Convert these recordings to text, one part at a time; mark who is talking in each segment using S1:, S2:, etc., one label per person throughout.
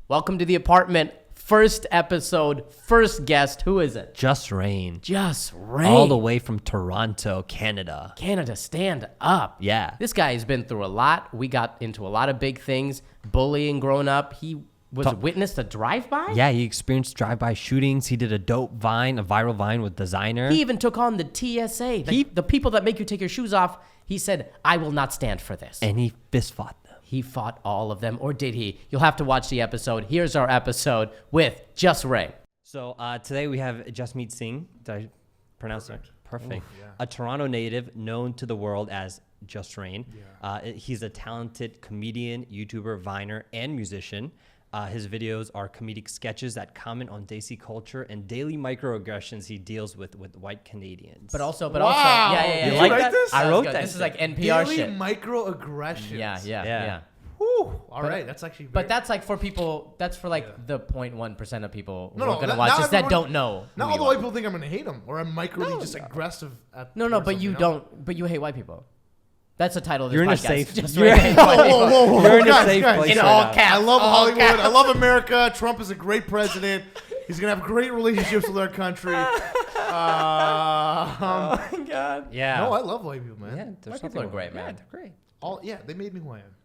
S1: Welcome to the apartment. First episode, first guest. Who is it?
S2: Jusreign.
S1: Jusreign.
S2: All the way from Toronto, Canada.
S1: Canada, stand up.
S2: Yeah.
S1: This guy has been through a lot. We got into a lot of big things. Bullying growing up. He was a witness to drive-by?
S2: Yeah, he experienced drive-by shootings. He did a dope vine, a viral vine with Designer.
S1: He even took on the TSA. The people that make you take your shoes off. He said, I will not stand for this.
S2: And he fist fought them.
S1: He fought all of them, or did he? You'll have to watch the episode. Here's our episode with Jusreign.
S2: So today we have Jasmeet Singh. Did I pronounce it? Perfect.
S3: Ooh, yeah.
S2: A Toronto native known to the world as Jusreign.
S3: Yeah.
S2: He's a talented comedian, YouTuber, viner, and musician. His videos are comedic sketches that comment on Desi culture and daily microaggressions he deals with white Canadians.
S1: But also,
S3: Wow.
S1: yeah.
S2: You
S1: You
S2: like
S1: like
S2: that?
S3: this?
S2: I wrote
S1: good.
S2: that.
S1: This is like NPR
S3: Daily
S1: shit.
S3: microaggressions.
S1: Yeah.
S3: Whew. All right, that's actually.
S1: But that's like for people. That's for like the 0.1% of people who
S3: No,
S1: are
S3: no,
S1: gonna
S3: not
S1: watch this that
S3: everyone-
S1: don't know.
S3: not
S1: who
S3: all the
S1: you
S3: white
S1: are.
S3: people think I'm gonna hate them, or I'm microly just aggressive.
S1: No, but you don't. But you hate white people. That's the title of this
S2: You're in a
S1: podcast.
S2: safe-
S1: Just
S2: you're-
S1: right now.
S3: Whoa.
S2: You're in a
S3: Guys,
S2: safe
S3: guys.
S2: place
S1: In
S2: right
S1: all
S2: now.
S1: caps.
S3: I love
S1: all
S3: Hollywood.
S1: caps.
S3: I love America. Trump is a great president. He's gonna have great relationships with our country.
S1: Oh my god.
S2: Yeah.
S3: No, I love white people, man.
S2: Yeah,
S1: White
S2: there's
S1: people are
S2: something
S1: great,
S2: wrong.
S1: man.
S2: Yeah, they're great.
S3: They made me who I am.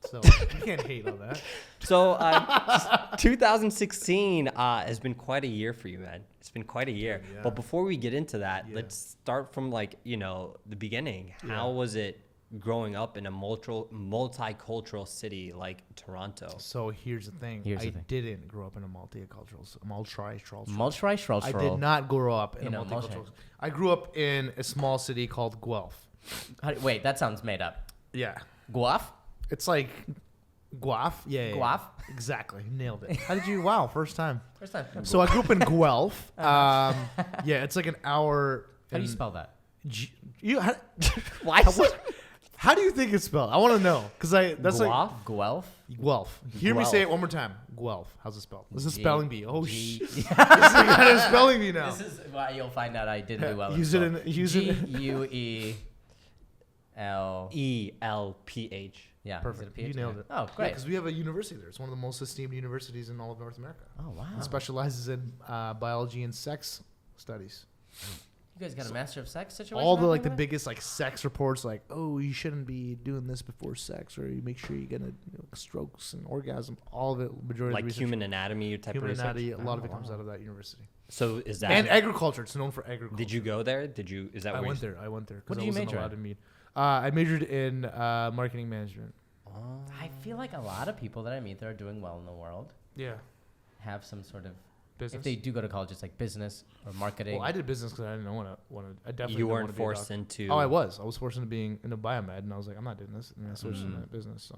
S3: So you can't hate on that.
S2: So 2016 has been quite a year for you, man. It's been quite a year.
S3: Yeah.
S2: But before we get into that,
S3: Yeah.
S2: let's start from the beginning. How was it growing up in a multicultural city like Toronto?
S3: So here's the thing. I didn't grow up in a multicultural. I did not grow up in a multicultural. I grew up in a small city called Guelph.
S1: Wait, that sounds made up.
S3: Yeah.
S1: Guelph?
S3: It's like Guelph. Yeah.
S1: Guelph?
S3: Exactly. Nailed it. How did you? Wow. First time.
S1: First time.
S3: So I grew up in Guelph. Yeah. It's like an hour.
S1: How do you spell that?
S2: Why?
S3: How do you think it's spelled? I want to know. That's
S1: Guelph? Guelph?
S3: Guelph. Hear me
S1: Guelph.
S3: say it one more time. Guelph. How's it spelled? This is
S1: G-
S3: spelling bee. Oh,
S1: G-
S3: shit. This got a spelling bee now.
S1: This is why you'll find out I didn't do well.
S3: Use it in- use it-
S1: G-U-E-L.
S2: ELPH.
S1: Yeah.
S3: Perfect.
S1: Is it a
S3: You
S1: PhD?
S3: nailed it.
S1: Oh, great.
S3: Because we have a university there. It's one of the most esteemed universities in all of North America.
S1: Oh, wow.
S3: It specializes in biology and sex studies.
S1: You guys got a Master of Sex situation?
S3: All the
S1: happening
S3: the
S1: there?
S3: biggest sex reports, oh, you shouldn't be doing this before sex, or you make sure you get strokes and orgasm. All of it, majority
S2: Like
S3: of the research,
S2: human anatomy type
S3: human
S2: of research?
S3: anatomy. A lot of it
S2: Oh,
S3: comes
S2: wow.
S3: out of that university.
S2: So is that
S3: And agriculture. It's known for agriculture.
S2: Did you go there? Is that
S3: I
S2: where
S3: went
S2: you
S3: there. I went there. 'Cause
S1: What did
S3: I
S1: you
S3: wasn't
S1: major
S3: allowed
S1: in?
S3: to meet. I majored in marketing management.
S1: I feel like a lot of people that I meet that are doing well in the world
S3: Yeah.
S1: have some sort of,
S3: Business.
S1: if they do go to college, it's like business or marketing.
S3: Well, I did business because I didn't want to. I definitely
S2: You
S3: didn't
S2: weren't
S3: wanna be a
S2: forced
S3: doctor.
S2: into.
S3: Oh, I was. I was forced into being into biomed, and I was like, I'm not doing this, and I switched into business.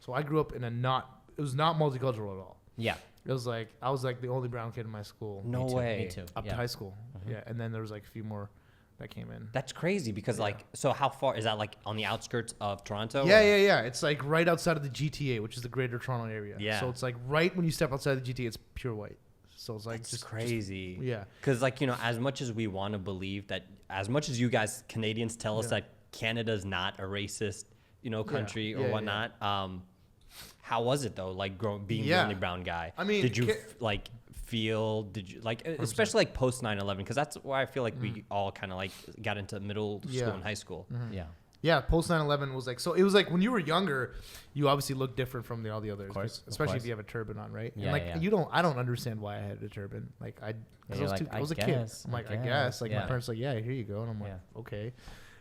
S3: So I grew up in it was not multicultural at all.
S1: Yeah.
S3: It was like I was like the only brown kid in my school.
S2: No
S1: Me too,
S2: way.
S1: Me too.
S3: Up
S1: Yeah.
S3: to high school. Yeah, and then there was a few more that came in.
S2: That's crazy because so how far is that on the outskirts of Toronto?
S3: Yeah. It's right outside of the GTA, which is the Greater Toronto Area.
S2: Yeah.
S3: So it's right when you step outside the GTA, it's pure white. So it's
S2: That's
S3: just
S2: crazy.
S3: yeah.
S2: Because as much as we want to believe that, as much as you guys Canadians tell us
S3: Yeah.
S2: that Canada's not a racist, country or
S3: Yeah.
S2: whatnot. How was it though? Being the
S3: Yeah.
S2: only brown guy.
S3: I mean,
S2: did you feel? Did you especially post 9/11? Because that's where I feel like we all kind of got into middle school
S3: Yeah.
S2: and high school.
S1: Yeah.
S3: Yeah, post 9/11 was so it was when you were younger, you obviously look different from all the others,
S1: course,
S3: especially
S1: of
S3: if you have a turban on, right?
S1: Yeah,
S3: and
S1: yeah.
S3: I don't understand why I had a turban. I
S1: you're
S3: was,
S1: like,
S3: I was a
S1: I
S3: kid.
S1: guess,
S3: I'm
S1: I
S3: I
S1: guess.
S3: guess.
S1: Yeah.
S3: My parents yeah, here you go, and I'm like,
S1: Yeah.
S3: okay.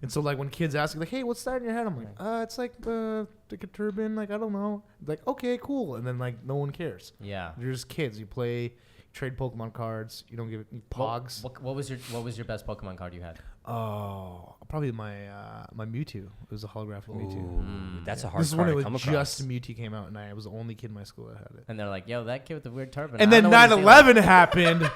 S3: And so when kids ask hey, what's that in your head? I'm like, it's like a turban. I don't know. Okay, cool. And then no one cares.
S1: Yeah.
S3: You're just kids. You play, trade Pokemon cards. You don't give it Pogs.
S1: What was your best Pokemon card you had?
S3: Oh, probably my Mewtwo. It was a holographic Mewtwo.
S2: That's a hard
S3: This is
S2: card
S3: when
S2: to
S3: it
S2: come
S3: was
S2: across.
S3: just Mewtwo came out, and I was the only kid in my school that had it.
S1: And they're like, yo, that kid with the weird turban.
S3: And
S1: I
S3: then
S1: don't know what he's
S3: 9/11 happened,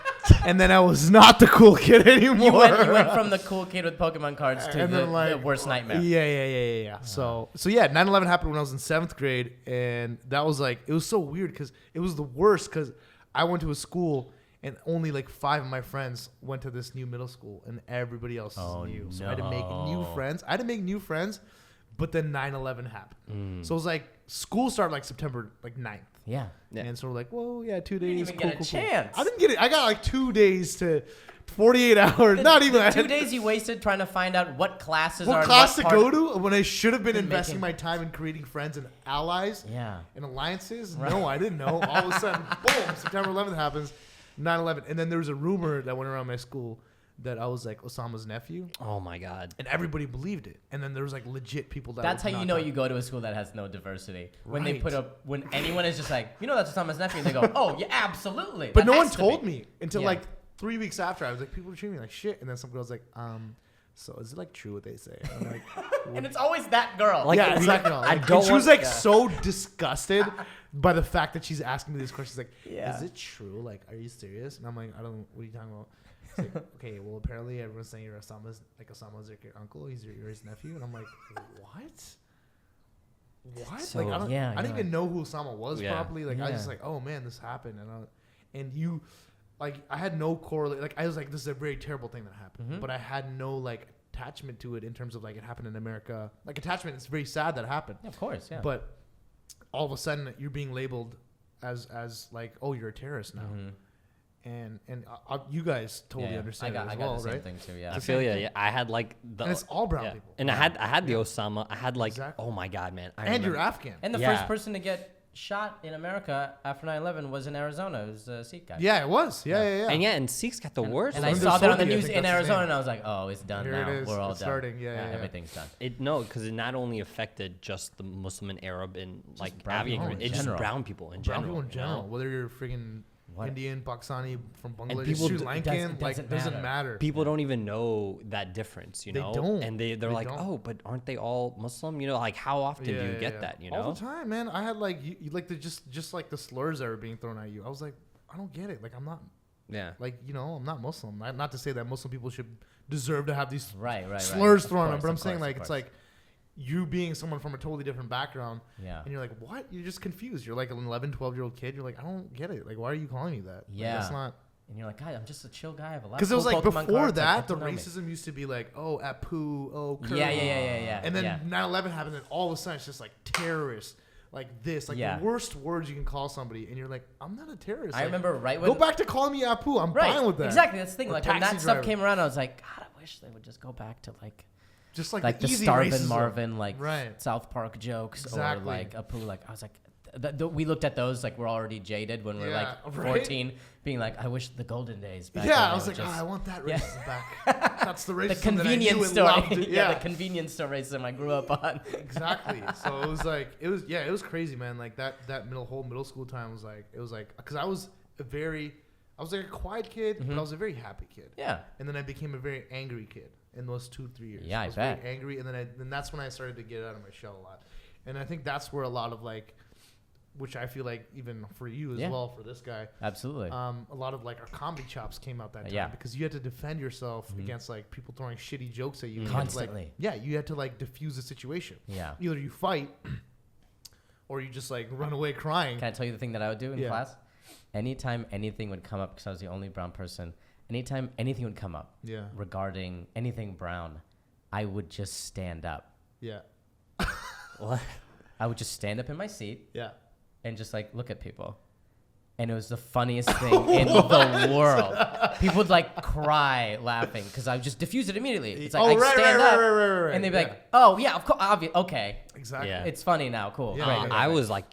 S3: and then I was not the cool kid anymore.
S1: You went from the cool kid with Pokemon cards to
S3: And
S1: the
S3: then,
S1: worst nightmare.
S3: Yeah. So yeah, 9/11 happened when I was in 7th grade, and that was it was so weird because it was the worst because I went to a school and only 5 of my friends went to this new middle school, and everybody else is new. So I had to make new friends. But then 9/11 happened. So it was school started September 9th.
S1: Yeah.
S3: And so we're like, whoa, yeah, 2 days.
S1: You didn't even get a chance.
S3: I didn't get it. I got like 2 days to 48 hours. Not even
S1: the 2 days you wasted trying to find out what classes
S3: what
S1: are.
S3: class
S1: what
S3: to go to when I should have been
S1: and
S3: investing
S1: making-
S3: my time in creating friends and allies
S1: Yeah.
S3: and alliances.
S1: Right.
S3: No, I didn't know. All of a sudden, boom, September 11th happens, 9/11. And then there was a rumor that went around my school that I was like Osama's nephew.
S2: Oh my God.
S3: And everybody believed it. And then there was like legit people that
S1: That's how
S3: would
S1: you
S3: not
S1: know
S3: talk.
S1: you go to a school that has no diversity. When they
S3: Right.
S1: put up, when anyone is just like, that's Osama's nephew, and they go, oh, yeah, absolutely.
S3: But
S1: That
S3: no one
S1: has to
S3: told
S1: be."
S3: me until
S1: Yeah.
S3: like 3 weeks after. I was like, people were treating me like shit. And then some girl's like, so is it like true what they say? And I'm like,
S1: And it's always that girl.
S2: Like,
S3: yeah, exactly.
S2: I
S3: Like,
S2: don't
S3: and she was
S2: want-
S3: like so disgusted by the fact that she's asking me these questions. Like,
S1: Yeah.
S3: is it true? Like, are you serious? And I'm like, I don't. What are you talking about? She's like, okay, well, apparently everyone's saying you're Osama's like your uncle. You're his nephew. And I'm like, what? What?
S2: So-
S3: like, I don't.
S1: yeah,
S3: I didn't
S1: you're
S3: even know who Osama was
S2: Yeah.
S3: properly. Like, I was
S1: Yeah.
S3: just like, oh man, this happened, and you. Like, I had no correlate. Like, I was like, this is a very terrible thing that happened.
S1: Mhm.
S3: But I had no like attachment to it in terms of like it happened in America. Like attachment, it's very sad that it happened.
S1: Yeah, of course, yeah.
S3: But all of a sudden, you're being labeled as like, oh, you're a terrorist now,
S1: Mhm.
S3: and you guys totally
S1: Yeah,
S3: understand
S1: I
S3: it as
S1: got
S3: well,
S1: the same
S3: right?
S1: thing too. Yeah.
S2: I
S3: It's
S2: feel
S3: same
S2: you.
S3: thing.
S2: Yeah, I had like the
S3: And it's all brown
S2: yeah.
S3: people.
S2: And I had the Osama. I had like
S3: Exactly.
S2: oh my God, man. I
S3: And you're
S2: remember-
S3: Afghan.
S1: And the
S2: Yeah.
S1: first person to get shot in America after 9/11 was in Arizona. It was a Sikh guy.
S3: Yeah, it was. Yeah.
S2: And Sikhs got the worst.
S1: And I
S3: Sundar
S1: saw that on the
S3: Sodhi, I
S1: news
S3: think
S1: in
S3: that's his
S1: Arizona,
S3: name.
S1: and I was like, oh, it's done
S3: Here
S1: now.
S3: it is.
S1: We're all
S3: It's
S1: done.
S3: starting. Yeah.
S1: Everything's done.
S2: Because it not only affected just the Muslim and Arab and like
S1: brown
S2: Afghan,
S1: people in
S2: it's just
S1: general.
S2: brown people in
S3: Brown
S2: general.
S3: people in
S2: you know?
S3: general, whether you're freaking
S1: What?
S3: Indian, Pakistani, from Bangladesh,
S2: people
S3: Sri
S2: d-
S3: Lankan,
S1: it
S3: like
S1: doesn't
S3: doesn't
S1: matter.
S3: matter.
S2: People don't even know that difference, you
S3: They
S2: know.
S3: don't.
S2: And they're
S3: They
S2: like,
S3: don't.
S2: oh, but aren't they all Muslim? You know, like how often do you get that? You know,
S3: all the time, man. I had like you like the just like the slurs that were being thrown at you. I was like, I don't get it. Like I'm not
S2: yeah.
S3: like I'm not Muslim. Not to say that Muslim people should deserve to have these
S1: Right.
S3: slurs
S1: Of
S3: thrown at them,
S1: course,
S3: but I'm
S1: of
S3: saying
S1: course,
S3: like
S1: of
S3: it's
S1: course.
S3: like you being someone from a totally different background,
S1: Yeah.
S3: and you're like, what? You're just confused. You're like an 11, 12-year-old kid. You're like, I don't get it. Like, why are you calling me that? Like,
S1: Yeah.
S3: that's not.
S1: And you're like, God, I'm just a chill guy. I have a lot.
S3: Because
S1: of
S3: it was
S1: cool
S3: like
S1: Pokemon
S3: before
S1: cards. Like,
S3: that,
S1: get
S3: the
S1: to know me.
S3: racism used to be like, oh, Apu, oh, Curry.
S1: Yeah.
S3: And then
S1: yeah.
S3: 9/11 happened, and all of a sudden it's just like terrorist, like this, like
S1: Yeah.
S3: the worst words you can call somebody, and you're like, I'm not a terrorist.
S1: I
S3: Like,
S1: remember right when
S3: go back to calling me Apu. I'm
S1: right,
S3: fine with that.
S1: exactly. That's the thing.
S3: Or
S1: Like when that
S3: taxi
S1: stuff
S3: driver.
S1: came around, I was like, God, I wish they would just go back to like
S3: Just like
S1: the
S3: easy
S1: Starvin
S3: racism.
S1: Marvin, like
S3: Right.
S1: South Park jokes,
S3: Exactly.
S1: or like Apu. Like I was like, we looked at those like we're already jaded when we're
S3: Yeah,
S1: like
S3: right?
S1: 14, being like, I wish the golden days back.
S3: Yeah,
S1: when
S3: I
S1: they
S3: was
S1: would
S3: like,
S1: just-
S3: I want that
S1: Yeah.
S3: racism back. That's the racism
S1: the
S3: that I knew
S1: convenience
S3: and
S1: store.
S3: loved.
S1: Yeah, the convenience store racism I grew up on.
S3: Exactly. So it was like it was crazy, man. Like that whole middle school time was like because I was like a quiet kid, but I was a very happy kid.
S1: Yeah.
S3: And then I became a very angry kid in those 2-3 years.
S1: Yeah, I
S3: was
S1: bet.
S3: very angry, and then that's when I started to get out of my shell a lot. And I think that's where a lot of like, which I feel like even for you as
S1: Yeah.
S3: well, for this guy,
S1: Absolutely.
S3: a lot of like our comedy chops came out that time
S1: Yeah.
S3: because you had to defend yourself against like people throwing shitty jokes at you. You had to,
S1: Constantly.
S3: you had to like diffuse the situation.
S1: Yeah.
S3: Either you fight or you just like run away crying.
S1: Can I tell you the thing that I would do in
S3: Yeah.
S1: class? Anytime anything would come up, because I was the only brown person, anytime anything would come up
S3: Yeah.
S1: regarding anything brown, I would just stand up.
S3: Yeah.
S2: What?
S1: I would just stand up in my seat
S3: Yeah.
S1: and just like look at people. And it was the funniest thing in the world. People would like cry laughing because I would just diffuse it immediately. It's like I'd stand up and they'd be like, "Oh yeah, of course, okay,
S3: Exactly.
S2: Yeah.
S1: it's funny now, cool."
S3: Yeah.
S1: Great,
S2: I was like,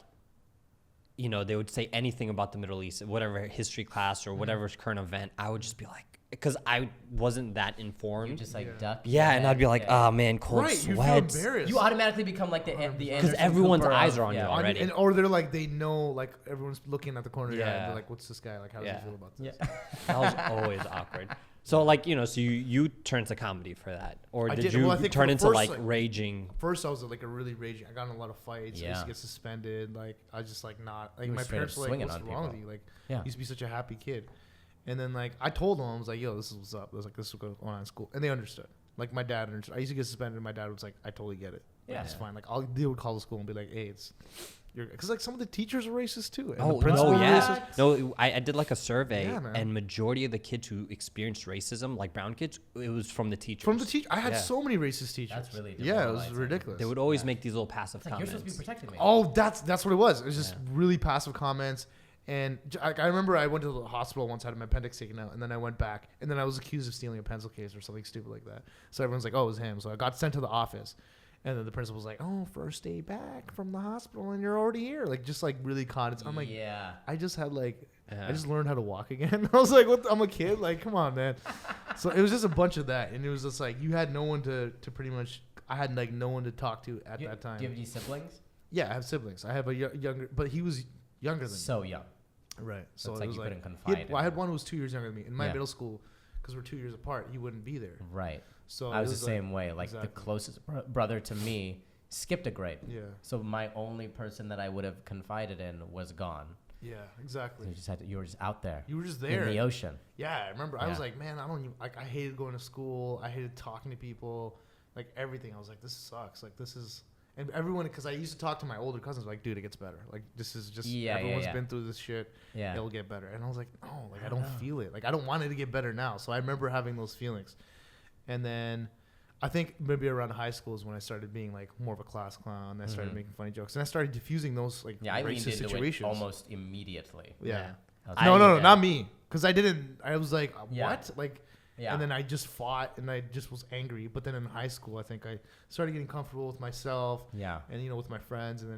S2: you know, they would say anything about the Middle East, whatever history class or whatever current event. I would just be like, because I wasn't that informed.
S1: You just like
S3: Yeah.
S1: duck.
S2: yeah,
S1: your
S2: and
S1: head,
S2: I'd be like,
S1: yeah.
S2: oh man, cold
S3: Right. You feel
S2: sweats.
S3: embarrassed.
S1: You automatically become like the
S2: Because
S1: Anderson
S2: everyone's
S1: Cooper
S2: eyes
S1: of-
S2: are on you
S1: yeah.
S2: already.
S3: or they're like they know like everyone's looking at the corner of your eye and
S2: Yeah.
S3: they're like, what's this guy like? How does
S2: Yeah.
S3: he feel about this?
S1: Yeah.
S2: That was always awkward. So like, you know, so you turned to comedy for that, or
S3: I
S2: did
S3: did.
S2: you
S3: Well, I think
S2: turn
S3: for the
S2: into
S3: first,
S2: like
S3: like-
S2: raging?
S3: First, I was like a really raging. I got in a lot of fights. I used
S1: Yeah.
S3: to get suspended. Like I just like not like
S1: You were
S3: my
S1: straight
S3: parents
S1: up
S3: were like,
S1: swinging
S3: "What's
S1: on
S3: wrong with
S1: people.
S3: you?" Like
S1: Yeah.
S3: I used to be such a happy kid. And then like I told them, I was like, "Yo, this is what's up." I was like, "This is what's going on in school," and they understood. Like my dad understood. I used to get suspended, and my dad was like, "I totally get it. Like,
S1: Yeah.
S3: it's fine." Like they would call the school and be like, "Hey, it's Because like some of the teachers are racist too. And
S2: Oh,
S3: the principal
S2: no,
S3: are
S2: yeah.
S3: racist.
S2: No, I did like a survey,
S3: Yeah, man.
S2: and majority of the kids who experienced racism, like brown kids, it was from the teachers.
S3: From the teacher, I had
S2: Yeah.
S3: so many racist teachers.
S1: That's really
S3: yeah, it was
S1: demoralizing.
S3: ridiculous.
S2: They would always make these little passive
S1: It's like, you're supposed
S2: comments.
S1: to be protecting me.
S3: Oh, that's what it was. It was just really passive comments. And I remember I went to the hospital once, had my appendix taken out, and then I went back, and then I was accused of stealing a pencil case or something stupid like that. So everyone's like, "Oh, it was him." So I got sent to the office, and then the principal was like, "Oh, first day back from the hospital, and you're already here." Like just like really caught. I'm like,
S1: yeah.
S3: I just had like,
S2: Yeah.
S3: I just learned how to walk again. I was like, "What? I'm a kid. Like, come on, man." So it was just a bunch of that, and it was just like you had no one to pretty much. I had like no one to talk to at that time.
S1: Do you have any siblings?
S3: Yeah, I have siblings. I have a younger, but he was younger than me.
S1: So young.
S3: Right.
S1: So
S3: So
S1: it's
S3: it
S1: like
S3: was
S1: you
S3: like
S1: couldn't confide in
S3: I had
S1: him.
S3: one who was 2 years younger than me in my
S1: Yeah.
S3: middle school, because we're 2 years apart. He wouldn't be there.
S1: Right.
S3: So
S1: I
S3: it
S1: was the
S3: like-
S1: same way. Like the
S3: exactly.
S1: closest brother to me skipped a grade.
S3: Yeah.
S1: So my only person that I would have confided in was gone.
S3: Yeah. Exactly.
S1: You were just out there
S3: You were just there.
S1: in the ocean.
S3: Yeah, I remember. I was
S1: Yeah.
S3: like, man, I don't even like. I hated going to school. I hated talking to people. Like everything. I was like, this sucks. Like this is. And everyone, because I used to talk to my older cousins, like, dude, it gets better. Like this is just everyone's been through this shit.
S1: Yeah.
S3: It'll get better. And I was like, no, like I don't feel it. Like I don't want it to get better now. So I remember having those feelings. And then I think maybe around high school is when I started being like more of a class clown. I started making funny jokes, and I started diffusing those like
S1: Yeah, I leaned
S3: racist
S1: into
S3: situations.
S1: it almost immediately.
S3: Yeah.
S1: I was
S3: No,
S1: like,
S3: no,
S1: yeah.
S3: not me. Because I didn't. I was like,
S1: Yeah.
S3: what? Like,
S1: Yeah.
S3: and then I just fought, and I just was angry. But then in high school, I think I started getting comfortable with myself.
S1: Yeah.
S3: And with my friends, and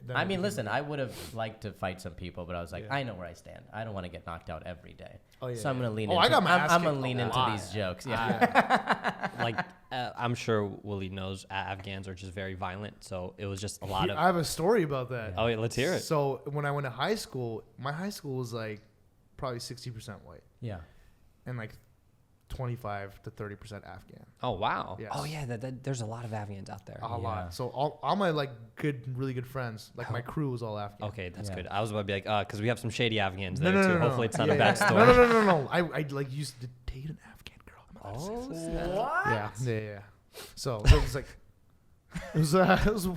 S3: then
S1: I mean, listen, I would have liked to fight some people, but I was like,
S3: Yeah.
S1: I know where I stand. I don't want to get knocked out every day.
S3: Oh, yeah,
S1: So I'm
S3: yeah.
S1: gonna lean
S3: Oh,
S1: into.
S3: I got my ass
S1: I'm gonna
S3: kicked
S1: lean
S3: a
S1: into
S3: lot.
S1: these jokes. Yeah.
S2: Like I'm sure Willie knows Afghans are just very violent, so it was just a lot of.
S3: I have a story about that.
S2: Oh yeah, let's hear it.
S3: So when I went to high school, my high school was like probably 60% white
S1: Yeah.
S3: and like 25 to 30% Afghan.
S2: Oh wow.
S3: Yes.
S2: Oh yeah, there's a lot of Afghans out there.
S3: A
S1: Yeah.
S3: lot. So all my like really good friends, like my crew was all Afghan.
S2: Okay, that's
S1: Yeah.
S2: good. I was about to be like, because we have some shady Afghans
S3: No,
S2: there
S3: no,
S2: too.
S3: no, no.
S2: Hopefully it's not
S3: Yeah,
S2: a bad
S3: yeah.
S2: story.
S3: No. I like used to date an Afghan girl. I'm allowed to say this.
S1: What?
S3: Yeah. So it was like it was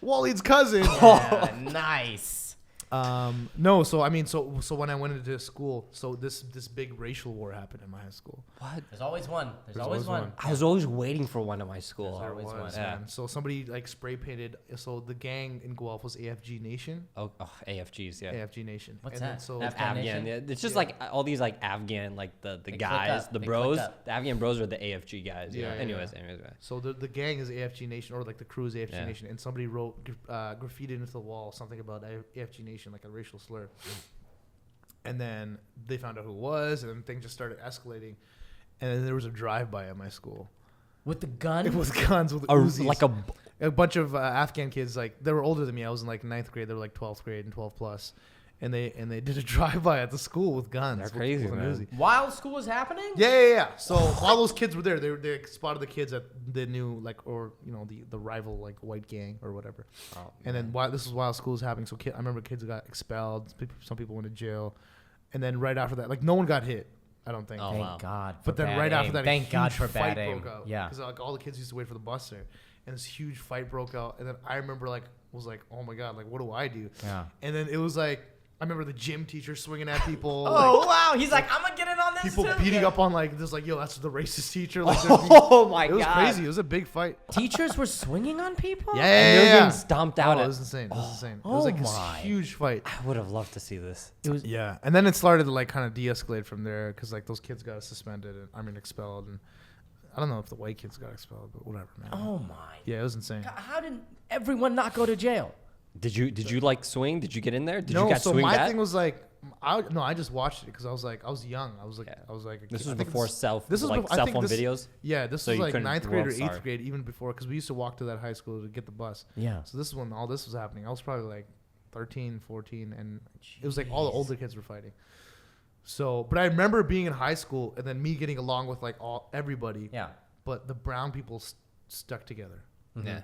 S3: Walid's cousin.
S1: Yeah, nice.
S3: No, so I mean, so when I went into school, so this big racial war happened in my high school.
S2: What?
S1: There's always one. There's
S3: There's
S1: always
S3: always
S1: one.
S3: one.
S2: I was always waiting for one at my school.
S1: There's always one.
S2: Yeah.
S3: Man. So somebody like spray painted. So the gang in Guelph was AFG Nation.
S2: Oh, AFGs, yeah.
S3: AFG Nation.
S1: What's
S3: and
S1: that?
S3: Then so
S1: Afghan
S2: Afghan,
S1: Nation?
S2: yeah. It's just
S3: Yeah.
S2: like all these like Afghan, like the
S1: They click
S2: guys,
S1: up.
S2: the
S1: They
S2: bros.
S1: click up.
S2: The Afghan bros are the AFG guys.
S3: Yeah,
S2: Yeah.
S3: yeah,
S2: Anyways.
S3: So the gang is AFG Nation, or like the crew is AFG
S2: Yeah.
S3: Nation, and somebody wrote graffiti into the wall something about AFG Nation, like a racial slur. And then they found out who it was, and then things just started escalating. And then there was a drive-by at my school.
S1: With the gun?
S3: It was guns with Uzis.
S2: Like
S3: A bunch of Afghan kids, like they were older than me. I was in like 9th grade. They were like 12th grade and 12 plus, and they did a drive-by at the school with guns.
S2: They're crazy,
S3: with an
S2: man.
S3: Uzi.
S1: While school was happening?
S3: Yeah. So while those kids were there, they spotted the kids at the new the rival like white gang or whatever.
S2: Oh,
S3: And then this was while school was happening. So I remember kids got expelled. Some people went to jail, and then right after that, like no one got hit. I don't think.
S2: Oh,
S1: Thank
S2: wow.
S1: God. For
S3: But then
S1: bad
S3: right after
S1: aim.
S3: that,
S1: thank
S3: a
S1: God
S3: huge
S1: for bad
S3: fight
S1: aim.
S3: broke out.
S1: Yeah.
S3: Because like all the kids used to wait for the bus there, and this huge fight broke out. And then I remember was like, oh my God, like what do I do?
S1: Yeah.
S3: And then it was like I remember the gym teacher swinging at people.
S1: Oh
S3: like,
S1: wow! He's like, I'm gonna get in on this
S3: people
S1: too.
S3: beating
S1: Yeah.
S3: up on like this, like yo, that's the racist teacher. Like,
S2: Oh my
S3: it was
S2: god.
S3: crazy. It was a big fight.
S1: Teachers were swinging on people.
S3: Yeah,
S2: And they're getting stomped out.
S3: Oh, it
S2: At,
S3: was insane. It was insane. It
S1: Oh
S3: was like
S1: my.
S3: this huge fight.
S2: I would have loved to see this.
S1: It was.
S3: Yeah, and then it started to like kind of de-escalate from there because like those kids got suspended and expelled, and I don't know if the white kids got expelled, but whatever, man.
S1: Oh my.
S3: Yeah, it was insane.
S1: How did everyone not go to jail?
S2: Did you like swing? Did you get in there? Did you
S3: No,
S2: get
S3: so
S2: swing
S3: my
S2: back?
S3: thing was like, I just watched it because I was young. I was like,
S2: Yeah.
S3: a
S2: This
S3: kid.
S2: was
S3: I think
S2: before
S3: this-
S2: cell
S3: this was
S2: like
S3: before- I
S2: cell
S3: think
S2: phone
S3: this-
S2: videos.
S3: Yeah, this
S2: So
S3: was
S2: you
S3: like
S2: couldn't-
S3: 9th grade or
S2: well,
S3: 8th
S2: sorry.
S3: grade, even before, because we used to walk to that high school to get the bus.
S1: Yeah.
S3: So this is when all this was happening. I was probably like 13, 14, and it was like all the older kids were fighting. So, but I remember being in high school and then me getting along with like everybody,
S1: Yeah.
S3: but the brown people stuck together.
S2: Yeah.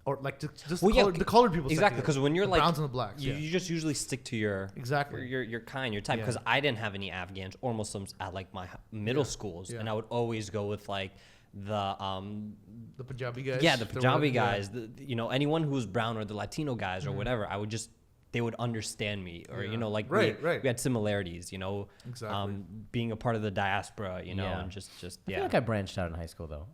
S3: Or like just
S2: Well, yeah,
S3: the colored people. stuck
S2: Exactly,
S3: together.
S2: because when you're
S3: the
S2: like
S3: browns and the blacks.
S2: you,
S3: Yeah.
S2: you just usually stick to your
S3: Exactly.
S2: your kind, your type.
S3: Yeah.
S2: Because I didn't have any Afghans or Muslims at like my middle
S3: Yeah.
S2: schools,
S3: Yeah.
S2: and I would always go with like
S3: the Punjabi guys.
S2: Yeah, the Punjabi guys. Yeah. Anyone who's brown or the Latino guys or whatever. They would understand me, or we had similarities.
S3: Exactly.
S2: Being a part of the diaspora, and just
S1: I feel like I branched out in high school though.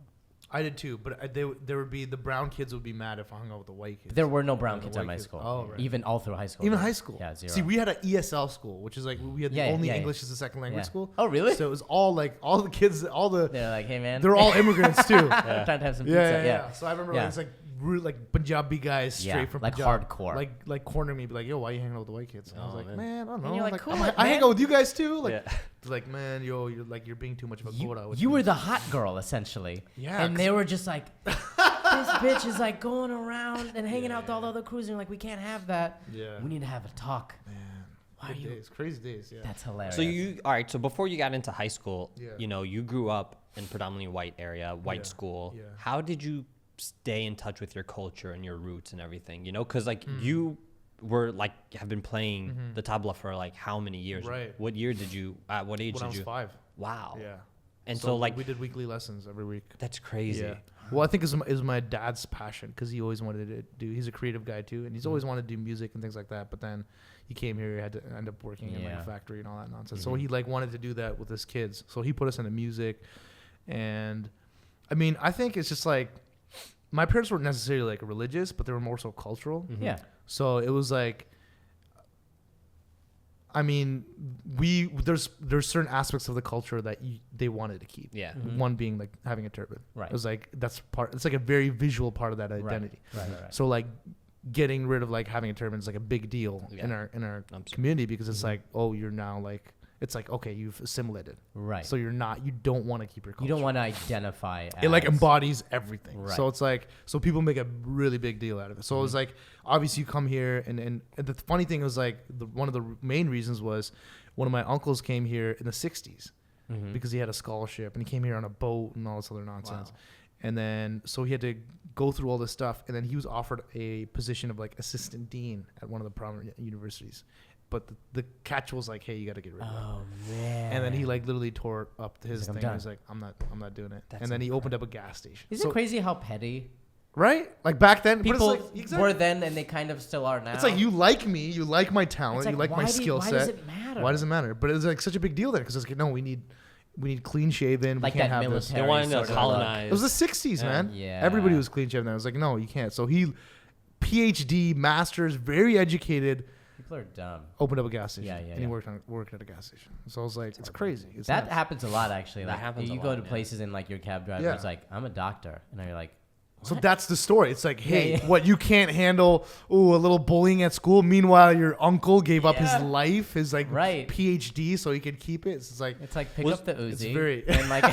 S3: I did too, but there would be the brown kids would be mad if I hung out with the white kids.
S1: There were no brown kids at my school.
S3: Oh, right.
S1: Even all through high school.
S3: Even high school.
S1: Yeah, 0.
S3: See, we had an ESL school, which is like we had the only English as a second language school.
S1: Oh, really?
S3: So it was all like all the kids,
S1: They're like, hey man.
S3: They're all immigrants too.
S1: Trying to have some pizza. Yeah.
S3: So I remember it's like like Punjabi guys straight from
S1: like
S3: Punjab,
S1: hardcore.
S3: Like corner me, be like, yo, why are you hanging out with the white kids? And I was like, man, I don't know.
S1: And you're like, cool,
S3: I hang out with you guys too. Like,
S2: Yeah.
S3: like, man, yo, you're being too much of a quota.
S1: You were the hot girl essentially.
S3: Yeah.
S1: And they were just like, this bitch is like going around and hanging out with all the other crews, and you're like, we can't have that.
S3: Yeah.
S1: We need to have a talk.
S3: Man.
S1: Why are you?
S3: Days, crazy days. Yeah.
S1: That's hilarious.
S2: So before you got into high school,
S3: Yeah.
S2: you grew up in predominantly white area, white school.
S3: Yeah.
S2: How did you stay in touch with your culture and your roots and everything? Because like you were like have been playing the tabla for like how many years?
S3: Right.
S2: What year did you? At what age
S3: When I
S2: did
S3: was
S2: you?
S3: 5.
S2: Wow.
S3: Yeah.
S2: And so like
S3: we did weekly lessons every week.
S2: that's crazy.
S3: Yeah. Well, I think it was my dad's passion because he always wanted to do. He's a creative guy too, and he's always wanted to do music and things like that. But then he came here, he had to end up working in like a factory and all that nonsense. So he like wanted to do that with his kids. So he put us into music, and I mean, I think it's just like my parents weren't necessarily like religious, but they were more so cultural.
S1: Yeah.
S3: So it was like, I mean, there's certain aspects of the culture that they wanted to keep.
S2: Yeah.
S3: One being like having a turban.
S1: Right.
S3: It was like it's like a very visual part of that identity.
S1: Right.
S3: So like getting rid of like having a turban is like a big deal
S2: Yeah.
S3: in our community because it's like, oh, you're now like, it's like, okay, you've assimilated.
S1: Right.
S3: So you don't want to keep your culture.
S1: You don't want to identify as...
S3: It like embodies everything.
S1: Right.
S3: So it's like, so people make a really big deal out of it. So it was like, obviously you come here and the funny thing was like, one of the main reasons was one of my uncles came here in the 60s because he had a scholarship and he came here on a boat and all this other nonsense. Wow. And then, so he had to go through all this stuff. And then he was offered a position of like assistant dean at one of the prominent universities. But the catch was like, hey, you got to get rid of it.
S1: Oh, man.
S3: And then he like literally tore up his
S1: like,
S3: thing. He was like, I'm not doing it.
S2: That's
S3: and then he opened up a gas station.
S1: Isn't it crazy how petty
S3: right? Like back then,
S1: people
S3: but it's like,
S1: were then and they kind of still are now?
S3: It's like you like me, you like my talent, you like my skill set.
S1: Why does it matter?
S3: Why does it matter? But it's like such a big deal there because it's like, no, we need clean shaven.
S1: Like
S3: we can't
S1: that
S3: have this.
S1: military
S2: They wanted to
S1: sort of
S2: colonize.
S3: It was the 60s, man.
S1: Yeah.
S3: Everybody was clean shaven. I was like, no, you can't. So he, PhD, masters, very educated.
S1: People are dumb.
S3: Opened up a gas station.
S1: Yeah.
S3: And he worked at a gas station. So I was like, it's crazy. It's
S1: That
S3: nuts.
S1: happens a lot, actually.
S2: That
S1: Like,
S2: happens a
S1: you
S2: lot,
S1: go to
S2: yeah.
S1: places and like your cab driver
S3: Yeah.
S1: is like, I'm a doctor. And then you're like,
S3: So that's the story. It's like, hey,
S1: Yeah.
S3: what you can't handle? Ooh, a little bullying at school. Meanwhile, your uncle gave up his
S1: Yeah.
S3: life, his like
S1: Right.
S3: PhD, so he could keep it. It's like,
S1: pick up the Uzi.
S3: it's very-
S1: and like,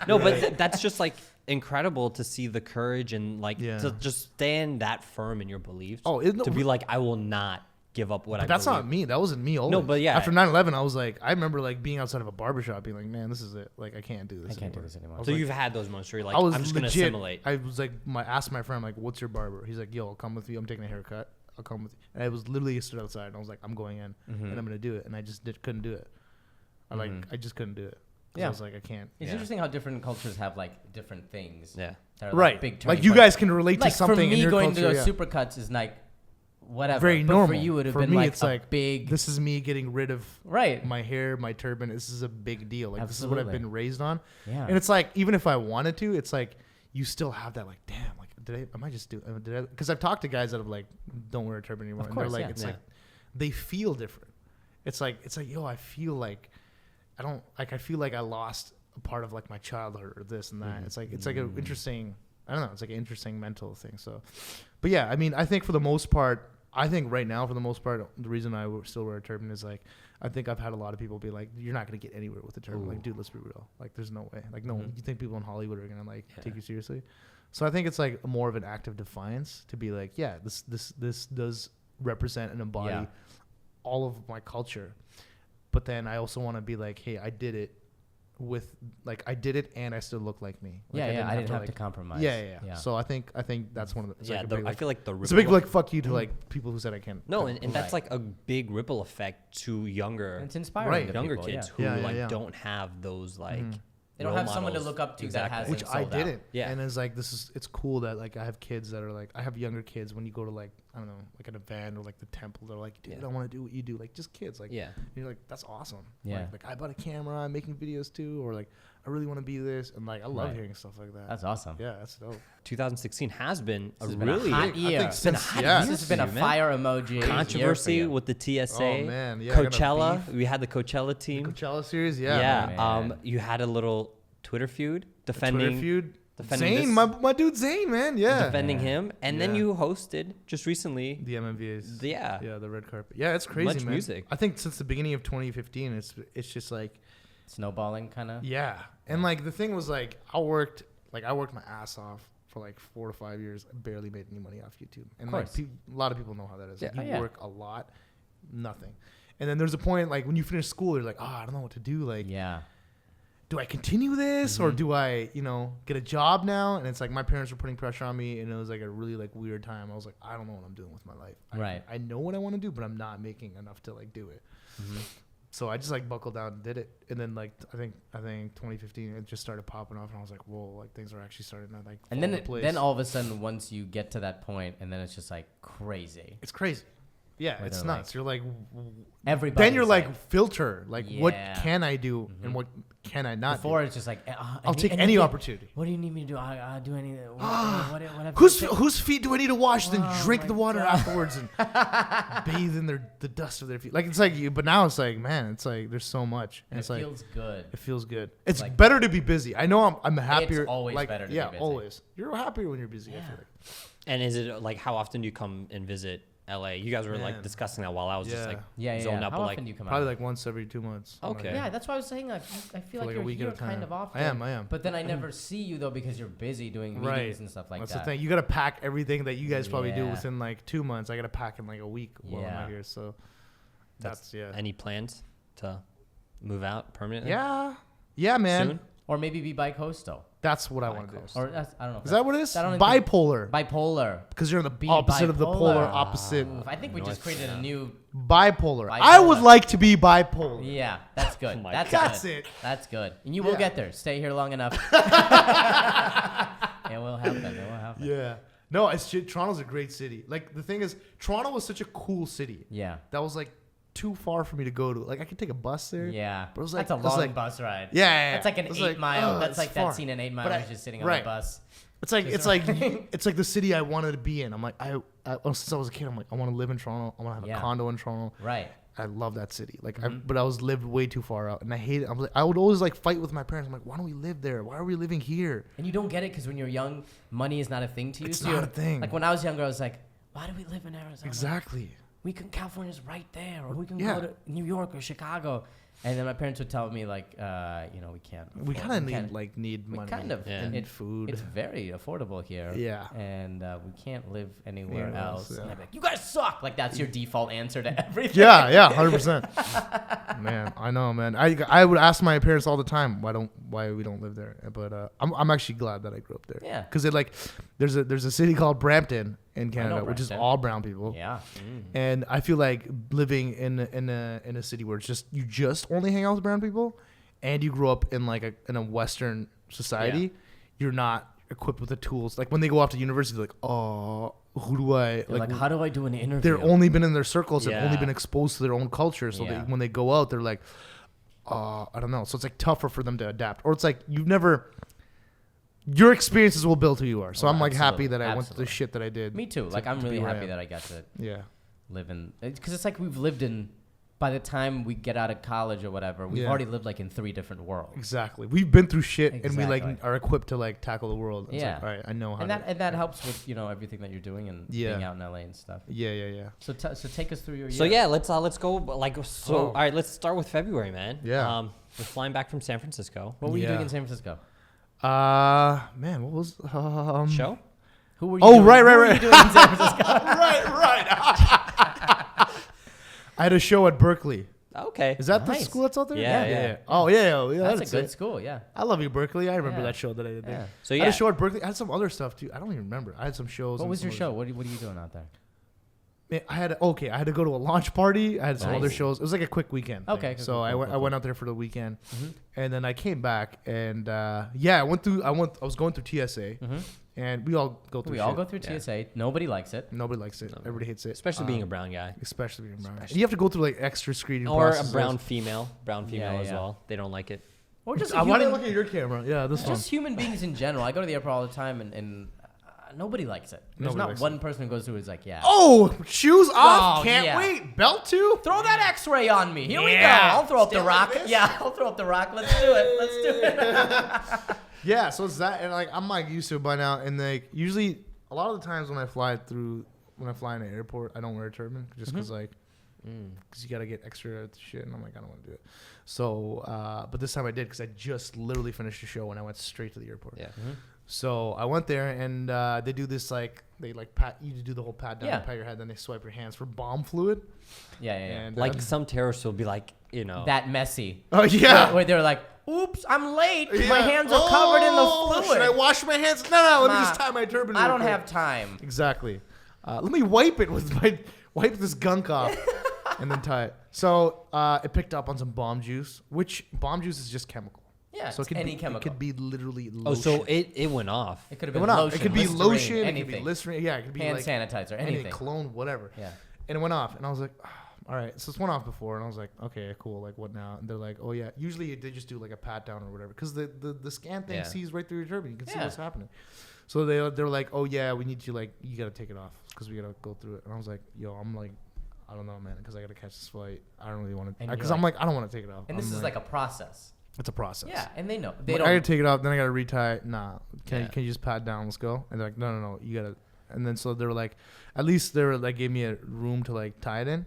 S2: No, but that's just like incredible to see the courage and like
S3: Yeah.
S2: to just stand that firm in your beliefs.
S3: Oh, isn't it-
S2: to be like, I will not give up what I
S3: but that's
S2: believe.
S3: not me. That wasn't me. Always.
S2: No, but yeah.
S3: After 9/11, I was like, I remember like being outside of a barbershop, being like, man, this is it. Like, I can't do this.
S1: I can't do
S3: anymore.
S1: this anymore.
S3: I was
S2: So
S3: like-
S2: you've had those moments where you're like,
S3: I was
S2: I'm just gonna
S3: legit.
S2: assimilate.
S3: I was like, asked my friend, like, what's your barber? He's like, yo, I'll come with you. I'm taking a haircut. I'll come with you. And I was literally stood outside, and I was like, I'm going in, and I'm gonna do it. And I just couldn't do it. I just couldn't do it.
S1: Yeah.
S3: I was like, I can't.
S1: it's interesting how different cultures have like different things.
S2: Yeah.
S1: that are,
S3: Right.
S1: Big
S3: Like
S1: turning
S3: you
S1: points.
S3: guys can relate
S1: Like
S3: to something
S1: for me,
S3: in your
S1: going
S3: culture.
S1: to
S3: yeah.
S1: those supercuts is like whatever.
S3: Very
S1: but
S3: normal.
S1: For you, it would have
S3: For
S1: been
S3: me,
S1: like
S3: it's
S1: a
S3: like,
S1: big.
S3: This is me getting rid of
S1: Right.
S3: my hair, my turban. This is a big deal. Like this is what I've
S1: Absolutely.
S3: been raised on.
S1: Yeah.
S3: And it's like even if I wanted to, it's like you still have that like, damn, like because I've talked to guys that have like don't wear a turban anymore,
S1: Of
S3: and
S1: course,
S3: they're like,
S1: yeah.
S3: it's like they feel different. It's like yo, I feel like I feel like I lost a part of like my childhood or this and that. It's like an interesting. I don't know. It's like an interesting mental thing. So, but yeah, I mean, I think for the most part, right now, for the most part, the reason I still wear a turban is like, I think I've had a lot of people be like, you're not going to get anywhere with a turban. Like, dude, let's be real. Like, there's no way. Like, no, you think people in Hollywood are going to like take you seriously? So I think it's like more of an act of defiance to be like, yeah, this does represent and embody all of my culture. But then I also want to be like, hey, I did it and I still look like me. Like,
S1: I didn't have to
S3: like,
S1: compromise.
S3: Yeah. So I think that's one of the. It's like a big,
S2: I feel like the
S3: it's a big like fuck you to like people who said I can't.
S2: No, and that's like a big ripple effect to
S1: And
S2: younger
S1: it's inspiring.
S3: Right.
S1: to
S2: younger
S1: people,
S2: kids
S1: yeah.
S2: who
S3: Yeah.
S2: don't have those like
S1: They don't have someone to look up to that has
S3: which I didn't.
S2: Yeah.
S3: And it's like it's cool that like I have kids that are like I have younger kids when you go to like I don't know like an event or like the temple they're like dude I don't want to do what you do like just kids like you're like that's awesome.
S1: Yeah.
S3: Like I bought a camera I'm making videos too or like I really want to be this and like I love hearing stuff like that.
S1: That's awesome.
S3: Yeah, that's dope.
S2: 2016 has been a
S1: Been
S2: really
S1: a hot year.
S3: I think since yeah.
S1: This has been a fire emoji
S2: controversy
S1: year for you.
S2: with the TSA.
S3: Oh man, yeah.
S2: Coachella. We had the Coachella team.
S3: The Coachella series, yeah.
S2: Yeah. You had a little Twitter feud defending
S3: Zane, my dude Zane, man. Yeah.
S2: Defending him. And then you hosted just recently
S3: the MMVAs.
S2: Yeah,
S3: the red carpet. Yeah, it's crazy,
S2: much
S3: man.
S2: music.
S3: I think since the beginning of 2015, it's just like
S1: snowballing kind of.
S3: Yeah. And like the thing was like I worked my ass off for like 4 to 5 years. I barely made any money off YouTube. And like a lot of people know how that is. Like, you work a lot, nothing. And then there's a point like when you finish school, you're like, I don't know what to do. Like, do I continue this or do I, get a job now? And it's like my parents were putting pressure on me, and it was like a really like weird time. I was like, I don't know what I'm doing with my life. I know what I want to do, but I'm not making enough to like do it. So I just like buckled down and did it. And then like I think 2015 it just started popping off, and I was like, whoa, like things are actually starting to like.
S1: And then all of a sudden, once you get to that point, and then it's just like crazy.
S3: It's crazy. Yeah, it's nuts. You're like,
S1: everybody.
S3: Then you're like filter, like what can I do and what can I not
S1: Before
S3: do?
S1: it's just like,
S3: I'll take any opportunity.
S1: What do you need me to do? I'll do anything.
S3: Whose feet do I need to wash? Then drink the water afterwards and bathe in the dust of their feet. Like it's like you, but now it's like, man, it's like there's so much. And it's like,
S1: feels good.
S3: It feels good. It's like, better to be busy. I know I'm happier.
S1: It's always
S3: like,
S1: better to be busy. Yeah,
S3: always. You're happier when you're busy. I feel like.
S2: And is it like how often do you come and visit LA? You guys were like discussing that while I was just like zoned up.
S1: How
S2: like
S1: often do you come
S3: probably
S1: out?
S3: like once every 2 months.
S2: Okay.
S1: Yeah, that's why I was saying I feel like you're here kind of often.
S3: I am.
S1: But then I never see you though because you're busy doing meetings and stuff like that.
S3: That's the thing. You got to pack everything that you guys probably do within like 2 months. I got to pack in like a week while I'm out here. So that's
S2: Any plans to move out permanently?
S3: Yeah, man.
S2: Soon?
S1: Or maybe be bi-coastal.
S3: That's what I want to do.
S1: Or I don't know.
S3: Is that what it is? Bipolar.
S1: Bipolar.
S3: Because you're on the opposite of the polar opposite.
S1: I think we just created a new
S3: bipolar. I would like to be bipolar.
S1: Yeah, that's good.
S3: That's it.
S1: That's good. And you will get there. Stay here long enough. It will happen.
S3: Yeah. No, Toronto's a great city. Like the thing is, Toronto was such a cool city.
S1: Yeah.
S3: That was like too far for me to go to. Like I could take a bus there.
S1: Yeah.
S3: But it was like
S1: that's a long bus ride.
S3: Yeah.
S1: That's like an 8 mile. That's like that scene in 8 Mile. Just sitting on the bus.
S3: It's like it's like the city I wanted to be in. I'm like since I was a kid, I'm like I want to live in Toronto. I want to have a condo in Toronto.
S1: Right.
S3: I love that city. Like, but I was lived way too far out, and I hate it. I would always like fight with my parents. I'm like, why don't we live there? Why are we living here?
S1: And you don't get it because when you're young, money is not a thing to you.
S3: It's not a thing.
S1: Like when I was younger, I was like, why do we live in Arizona?
S3: Exactly.
S1: California's right there, or we can go to New York or Chicago. And then my parents would tell me like, we can't.
S3: We kind of need money.
S1: And
S3: food.
S1: It's very affordable here.
S3: Yeah.
S1: And we can't live anywhere else. And I'd be like, you guys suck. Like that's your default answer to everything.
S3: Yeah, 100%. Man, I know, man. I would ask my parents all the time why we don't live there. But I'm actually glad that I grew up there.
S1: Yeah.
S3: Because there's a city called Brampton in Canada, which is all brown people.
S1: Yeah.
S3: And I feel like living in a city where you just only hang out with brown people, and you grow up in in a Western society, you're not equipped with the tools. Like when they go off to university, they're like, oh, who do I
S1: like? How do I do an interview?
S3: They're only been in their circles and only been exposed to their own culture. So when they go out, they're like, I don't know. So it's like tougher for them to adapt, or it's like your experiences will build who you are. So I'm like happy that I went through the shit that I did.
S1: Me too. Like I'm really happy that I got to live in, because it's like we've lived in, by the time we get out of college or whatever, we've already lived like in 3 different worlds.
S3: We've been through shit and we are equipped to tackle the world. It's like, all right, I know how.
S1: And that helps with everything that you're doing and being out in LA and stuff.
S3: Yeah.
S1: So take us through your year.
S2: So let's go all right, let's start with February, man.
S3: Yeah.
S2: We're flying back from San Francisco.
S1: What were you doing in San Francisco?
S3: Man, what was
S2: show?
S1: Who were you? Doing?
S3: Right.
S1: What were you doing in San Francisco?
S3: right. I had a show at Berkeley.
S2: Okay.
S3: Is that the school that's out there?
S2: Yeah.
S3: Oh, yeah.
S1: That's a good school, yeah.
S3: I love you, Berkeley. I remember that show that I did there.
S2: So
S3: I had a show at Berkeley. I had some other stuff, too. I don't even remember. I had some shows.
S1: What was your show? What are you doing out there?
S3: I had to go to a launch party. I had some other shows. It was like a quick weekend.
S1: Okay.
S3: Thing. So I went out there for the weekend, and then I came back, and I was going through TSA, and we all go through.
S1: We all go through TSA. Nobody likes it.
S3: Nobody likes it. Everybody hates it,
S2: especially being a brown guy.
S3: Especially being brown. You have to go through like extra screening
S2: or
S3: processes.
S2: a brown female as well. They don't like it.
S1: Or just
S3: I want to look at your camera. Yeah, this one.
S1: Just human beings in general. I go to the airport all the time, and nobody likes it. There's not one person who goes through who's like, yeah.
S3: Oh, shoes off. Can't wait. Belt too.
S1: Throw that X-ray on me. Here we go. I'll throw up the rock. I'll throw up the rock. Let's do it.
S3: Yeah, so it's that, and like I'm like used to it by now, and like usually a lot of the times when I fly in the airport, I don't wear a turban just because because you gotta get extra shit, and I'm like I don't want to do it. So, but this time I did because I just literally finished the show and I went straight to the airport.
S2: Yeah.
S3: So I went there, and they do this they pat you to do the whole pat down, pat your head, then they swipe your hands for bomb fluid.
S1: Yeah.
S3: And,
S2: like some terrorists will be like,
S1: that messy.
S3: Oh yeah.
S1: Where they're like, oops, I'm late. Yeah. My hands are covered in the fluid.
S3: Should I wash my hands? No, let me just tie my turban.
S1: I don't have time.
S3: Exactly. Let me wipe it with wipe this gunk off and then tie it. So it picked up on some bomb juice, which bomb juice is just chemical.
S1: Yeah,
S3: so it could
S1: any
S3: be,
S1: chemical.
S3: It could be literally lotion.
S2: Oh, so it went off.
S1: It could have been lotion.
S3: It could be
S1: Listerine,
S3: lotion.
S1: anything.
S3: It could be Listerine. Yeah, it could be
S1: hand
S3: like
S1: sanitizer, anything.
S3: Cologne, whatever.
S1: Yeah.
S3: And it went off, and I was like, all right. So it's went off before, and I was like, okay, cool. Like, what now? And they're like, oh yeah. Usually they just do like a pat down or whatever, because the scan thing sees right through your turban. You can see what's happening. So they're like, oh yeah, we need you you gotta take it off because we gotta go through it. And I was like, yo, I'm like, I don't know, man, because I gotta catch this flight. I don't really want to, because I'm like, I don't want to take it off.
S1: And this is like a process.
S3: It's a process.
S1: Yeah, and they know.
S3: I gotta take it off, then I gotta retie it. Nah, can you just pat down? Let's go. And they're like, no, you gotta. And then so they were like, at least they were like gave me a room to like tie it in.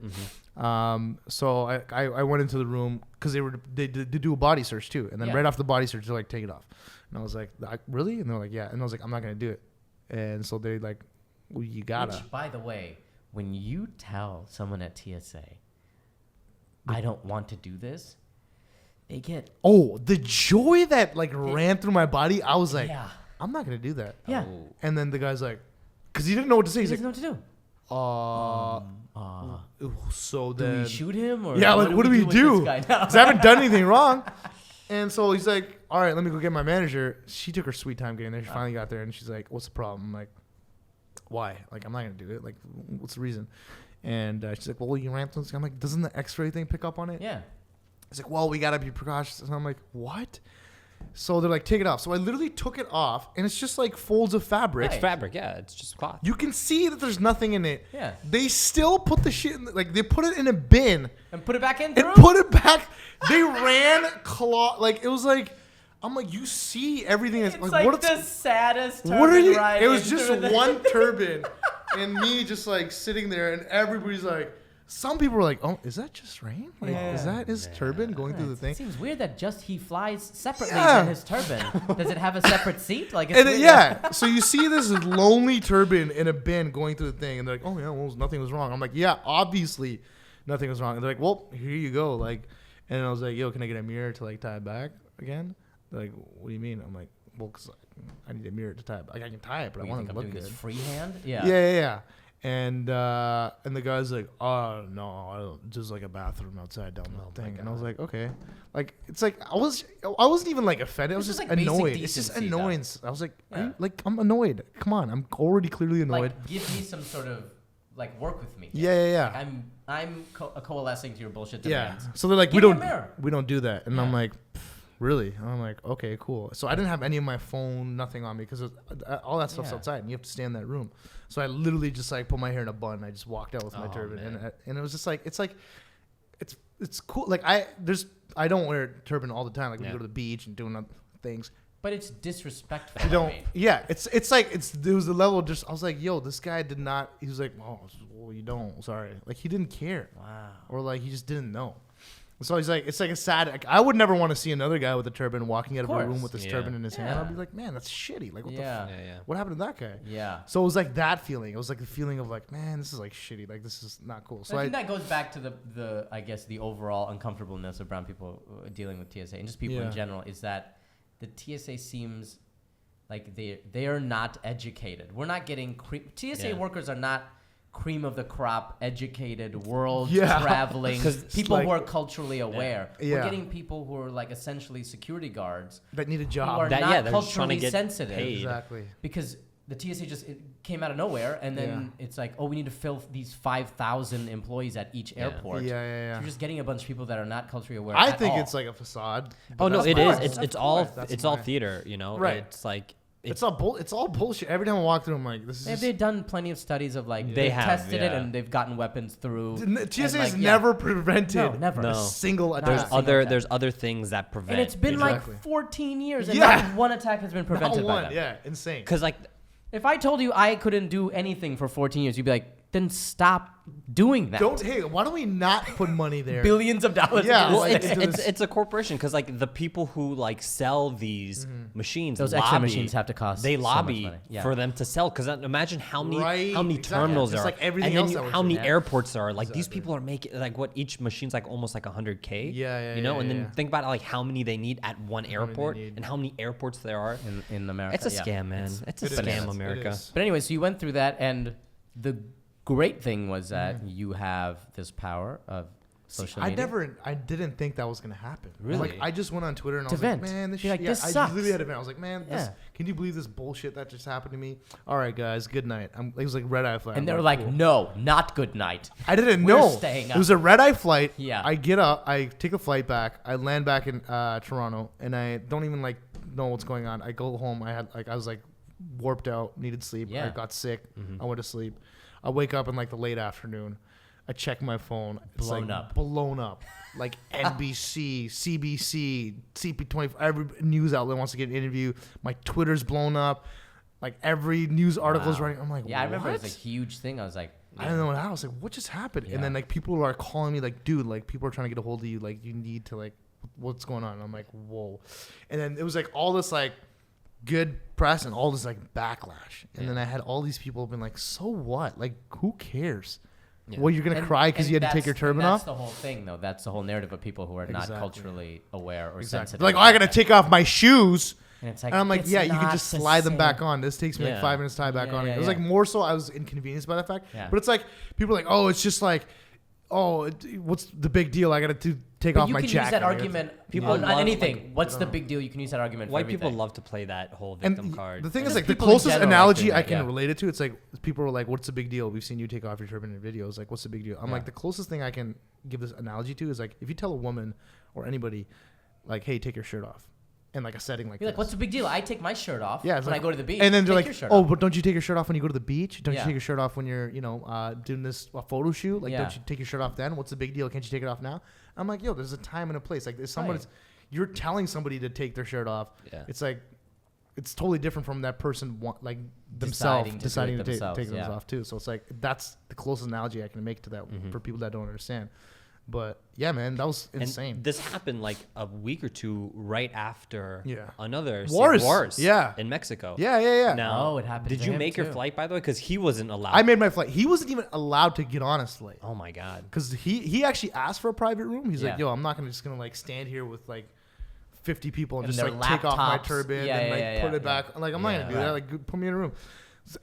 S3: So I went into the room because they do a body search too, and then right after the body search they're like, take it off. And I was like, really? And they're like, yeah. And I was like, I'm not gonna do it. And so they like, well, you gotta.
S1: Which, by the way, when you tell someone at TSA, I don't want to do this, they get
S3: the joy that like ran through my body. I was like, I'm not gonna do that.
S1: Yeah.
S3: And then the guy's like, because he didn't know what to say.
S1: He doesn't know what to do.
S3: So
S1: do
S3: then
S1: we shoot him or
S3: what do we do? Because I haven't done anything wrong. And so he's like, all right, let me go get my manager. She took her sweet time getting there. She finally got there, and she's like, what's the problem? I'm like, why? Like, I'm not gonna do it. Like, what's the reason? And she's like, well, you ran through. I'm like, doesn't the X-ray thing pick up on it?
S1: Yeah.
S3: It's like, well, we gotta be precautious. And I'm like, what? So they're like, take it off. So I literally took it off, and it's just like folds of fabric.
S2: It's fabric, yeah. It's just cloth.
S3: You can see that there's nothing in it.
S1: Yeah.
S3: They still put the shit in, they put it in a bin.
S1: And put it back in.
S3: And put it back. They ran cloth. Like, it was like, I'm like, you see everything.
S1: It's like the saddest turban
S3: what are you?
S1: ride.
S3: It was just one turban, and me just like sitting there, and everybody's like, some people were like, "Oh, is that jusreign? Like, is that his turban going through the thing?"
S1: It seems weird that he flies separately than his turban. Does it have a separate seat? Like,
S3: it's so you see this lonely turban in a bin going through the thing, and they're like, "Oh yeah, well, nothing was wrong." I'm like, "Yeah, obviously, nothing was wrong." And they're like, "Well, here you go." Like, and I was like, "Yo, can I get a mirror to like tie it back again?" They're like, "What do you mean?" I'm like, "Well, because I need a mirror to tie it. Like, I can tie it, but I want it to look good."
S1: Freehand? Yeah.
S3: Yeah. And the guy's like, "Oh no, I don't, just like a bathroom outside down the thing." And I was like, "Okay." Like, it's like I wasn't even like offended. I was just
S1: like
S3: annoyed. It's just annoyance. I was like, I'm annoyed. Come on, I'm already clearly annoyed.
S1: Like, give me some sort of like work with me.
S3: Yeah.
S1: Like, I'm coalescing to your bullshit demands.
S3: Yeah. So they're like,
S1: we
S3: don't do that. And I'm like, really? And I'm like, okay, cool. So I didn't have any of my phone, nothing on me, because all that stuff's outside, and you have to stay in that room. So I literally just like put my hair in a bun. And I just walked out with my turban, and it was just like, it's cool. Like I don't wear a turban all the time. Like when you go to the beach and doing other things.
S1: But it's disrespectful.
S3: You don't. Yeah, it was the level of just. I was like, yo, this guy did not. He was like, oh, well, you don't. Sorry. Like, he didn't care.
S1: Wow.
S3: Or like he just didn't know. So he's like, it's like a sad. Like, I would never want to see another guy with a turban walking out of a room with his turban in his hand. I'd be like, man, that's shitty. Like, what the what happened to that guy?
S1: Yeah.
S3: So it was like that feeling. It was like the feeling of like, man, this is like shitty. Like, this is not cool. So
S1: I think that goes back to the I guess the overall uncomfortableness of brown people dealing with TSA and just people in general is that the TSA seems like they are not educated. We're not getting TSA workers are not cream of the crop, educated, world traveling people who are culturally aware.
S3: Yeah.
S1: We're getting people who are like essentially security guards
S3: that need a
S1: who
S3: job.
S1: are
S2: That-
S1: not
S2: yeah, they're just trying to
S1: culturally
S2: get
S1: sensitive.
S2: paid.
S3: Exactly.
S1: Because the TSA just came out of nowhere, and then it's like, oh, we need to fill these 5,000 employees at each airport.
S3: Yeah.
S1: So you're just getting a bunch of people that are not culturally aware.
S3: I
S1: at
S3: think
S1: all.
S3: it's like a facade.
S2: Oh no,
S3: that's
S2: it
S3: fine.
S2: is. It's all theater. You know,
S3: Right.
S2: It's like
S3: It's all bullshit. Every time I walk through, I'm like, this is.
S1: They've done plenty of studies of like
S2: They
S1: they've
S2: have,
S1: tested it
S2: yeah.
S1: and they've gotten weapons through.
S3: TSA
S1: and,
S3: has
S1: like,
S3: never prevented
S1: No, never.
S3: a
S2: No.
S3: single
S1: Not
S3: attack.
S1: a single attack.
S2: there's other things that prevent.
S1: And it's been
S3: Exactly.
S1: like 14 years, and
S3: Yeah.
S1: not one attack has been prevented
S3: Not
S1: by
S3: one.
S1: them.
S3: Yeah, insane.
S2: because like
S1: If I told you I couldn't do anything for 14 years, you'd be like, then stop doing that.
S3: Why don't we not put money there?
S1: Billions of dollars.
S3: Yeah,
S1: into
S2: well,
S1: this
S3: like,
S1: thing.
S2: it's a corporation because like the people who like sell these machines,
S1: Those
S2: lobby,
S1: extra machines have to cost
S2: They
S1: so much
S2: lobby
S1: money. Yeah.
S2: for them to sell. Because imagine how many
S3: Right,
S2: how many
S3: exactly.
S2: terminals
S3: Just
S2: there are,
S3: like everything
S2: and then
S3: else that we're
S2: how many
S1: seeing.
S2: airports there are. Like these
S3: Exactly.
S2: people are making like what each machine's like almost like $100K.
S3: Yeah,
S2: You know, and then
S3: yeah.
S2: think about like how many they need at one
S3: many they
S2: airport
S3: need.
S2: and how many airports there are.
S1: in America.
S2: It's a
S1: yeah.
S2: scam, man. It's a
S3: It is.
S2: scam,
S3: It
S2: America.
S3: is.
S1: But anyway, so you went through that, and the great thing was that you have this power of social media.
S3: I didn't think that was gonna happen.
S1: Really?
S3: Like I just went on Twitter and I
S1: To
S3: was
S1: vent.
S3: like, man, this
S1: You're
S3: shit.
S1: like, this
S3: I
S1: sucks.
S3: literally had a vent. I was like, man,
S1: Yeah.
S3: can you believe this bullshit that just happened to me? All right, guys, good night. It was like red eye flight.
S1: And they
S3: I'm
S1: were like,
S3: cool.
S1: no, not good night.
S3: I didn't
S1: We're
S3: know.
S1: staying
S3: It was a red eye flight.
S1: Yeah.
S3: I get up, I take a flight back, I land back in Toronto, and I don't even like know what's going on. I go home. I was like warped out, needed sleep.
S1: Yeah.
S3: I got sick. I went to sleep. I wake up in like the late afternoon. I check my phone. It's
S1: Blown
S3: like
S1: up.
S3: Blown up. Like NBC, CBC, CP20, every news outlet wants to get an interview. My Twitter's blown up. Like every news article's
S1: Wow.
S3: running. I'm like,
S1: Yeah, I remember it
S3: what?
S1: was a huge thing. I was like,
S3: I don't know how. I was like, what just happened?
S1: Yeah.
S3: And then like people are calling me like, dude, like people are trying to get a hold of you. Like you need to like, what's going on? And I'm like, whoa. And then it was like all this like good press and all this like backlash. And then I had all these people been like, so what? Like who cares?
S2: Yeah.
S3: Well, you're gonna cry because you had to take your turban
S1: That's
S3: off.
S1: the whole thing, though. That's the whole narrative of people who are not
S3: Exactly.
S1: culturally aware or
S3: Exactly.
S1: sensitive.
S3: Like, oh, I gotta take off my shoes.
S1: And it's like,
S3: And I'm like,
S1: it's
S3: yeah, you can
S1: not
S3: just
S1: the
S3: slide them
S1: same.
S3: back on. This takes me like
S2: Yeah.
S3: 5 minutes to tie back
S1: Yeah,
S3: on.
S1: yeah,
S3: It was like
S1: yeah.
S3: more so I was inconvenienced by that fact.
S1: Yeah.
S3: But it's like people are like, oh, it's just like, oh, what's the big deal? I got to take
S1: But
S3: off
S1: you
S3: my
S1: can
S3: jacket.
S1: use that
S3: I gotta-
S1: argument
S2: People
S1: on
S2: love,
S1: anything.
S2: like,
S1: What's the big deal? You can use that argument for
S2: White
S1: everything.
S2: people love to play that whole
S3: And
S2: victim card.
S3: the thing is,
S1: Just
S3: like, the
S1: people in
S3: closest
S1: general like
S3: analogy
S1: doing
S3: I
S1: that,
S3: can
S1: yeah.
S3: relate it to, it's like people were like, "What's the big deal? We've seen you take off your turban in videos. Like, what's the big deal?" I'm
S1: Yeah.
S3: like, the closest thing I can give this analogy to is like, if you tell a woman or anybody, like, "Hey, take your shirt off," in like a setting like
S1: You're
S3: this.
S1: like, what's the big deal? I take my shirt off
S3: Yeah, it's
S1: when
S3: like-
S1: I go to the beach.
S3: And then they're
S1: Take
S3: like,
S1: your shirt
S3: "Oh,
S1: off.
S3: but don't you take your shirt off when you go to the beach? Don't
S1: Yeah.
S3: you take your shirt off when you're, doing this photo shoot? Like,
S1: Yeah.
S3: don't you take your shirt off then? What's the big deal? Can't you take it off now?" I'm like, "Yo, there's a time and a place. Like, there's somebody's, you're telling somebody to take their shirt off.
S2: Yeah.
S3: It's like, it's totally different from that person
S1: Deciding
S3: deciding
S1: to
S3: to
S1: do it themselves,
S3: take those
S1: yeah.
S3: off too. So it's like that's the closest analogy I can make to that for people that don't understand. But yeah, man, that was
S2: And
S3: insane.
S2: this happened like a week or two right after
S3: Yeah.
S2: another
S3: Wars. Yeah.
S2: in Mexico.
S3: Yeah.
S2: Now,
S1: Oh, it happened
S2: Did
S1: to
S2: you
S1: him
S2: make your
S1: too.
S2: flight by the way? Because he wasn't allowed.
S3: I made my flight. He wasn't even allowed to get on a flight.
S2: Oh my god.
S3: Because he actually asked for a private room. He's like,
S1: Yeah.
S3: "Yo, I'm not just gonna like stand here with like 50 people and
S1: And
S3: just
S1: their
S3: like take off my
S1: laptops.
S3: turban
S1: Yeah,
S3: and
S1: yeah,
S3: like
S1: yeah,
S3: put
S1: yeah,
S3: it back. Like I'm not
S2: Yeah.
S3: gonna do
S1: Right.
S3: that. Like put me in a room."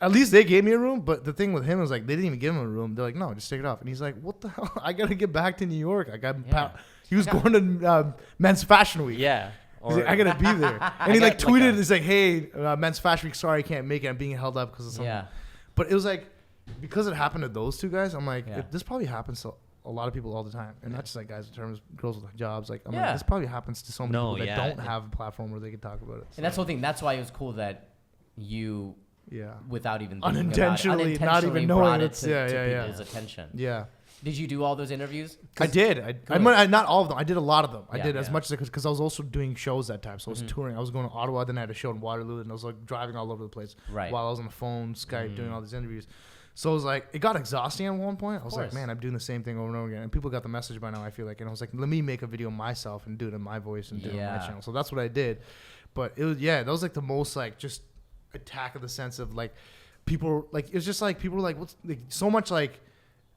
S3: At least they gave me a room, but the thing with him was like they didn't even give him a room. They're like, "No, just take it off." And he's like, "What the hell? I gotta get back to New York. I got."
S1: Yeah.
S3: He was going to Men's Fashion Week.
S2: Yeah.
S3: He's like, I gotta be there. And he like tweeted, he's like, "Hey, Men's Fashion Week, sorry I can't make it. I'm being held up because of something."
S1: Yeah.
S3: But it was like, because it happened to those two guys, I'm like,
S1: Yeah.
S3: this probably happens to a lot of people all the time. And not just like guys in terms of girls with jobs. Like, I'm
S1: Yeah.
S3: like, this probably happens to so many
S2: No,
S3: people that
S2: yeah.
S3: don't have a platform where they can talk about it.
S1: And that's the whole thing. That's why it was cool that you,
S3: Yeah.
S1: without even thinking
S3: Unintentionally,
S1: about it,
S3: not even
S1: brought
S3: knowing
S1: it
S3: it's,
S1: to,
S3: yeah,
S1: to
S3: yeah, yeah.
S1: people's attention.
S3: Yeah.
S1: Did you do all those interviews?
S3: I did. I
S1: Good.
S3: mean, not all of them. I did a lot of them. I
S1: Yeah,
S3: did as
S1: yeah.
S3: much as I could because I was also doing shows that time. So I was
S1: Mhm.
S3: touring. I was going to Ottawa. Then I had a show in Waterloo. And I was like driving all over the place
S1: Right.
S3: while I was on the phone, Skype, doing all these interviews. So it was like, it got exhausting at one point. I was like,
S1: course.
S3: man, I'm doing the same thing over and over again. And people got the message by now, I feel like. And I was like, let me make a video myself and do it in my voice and do it on my
S1: Yeah.
S3: channel. So that's what I did. But it was, yeah, that was like the most like just attack of the sense of like people, like, it was just like people were like, what's like, so much like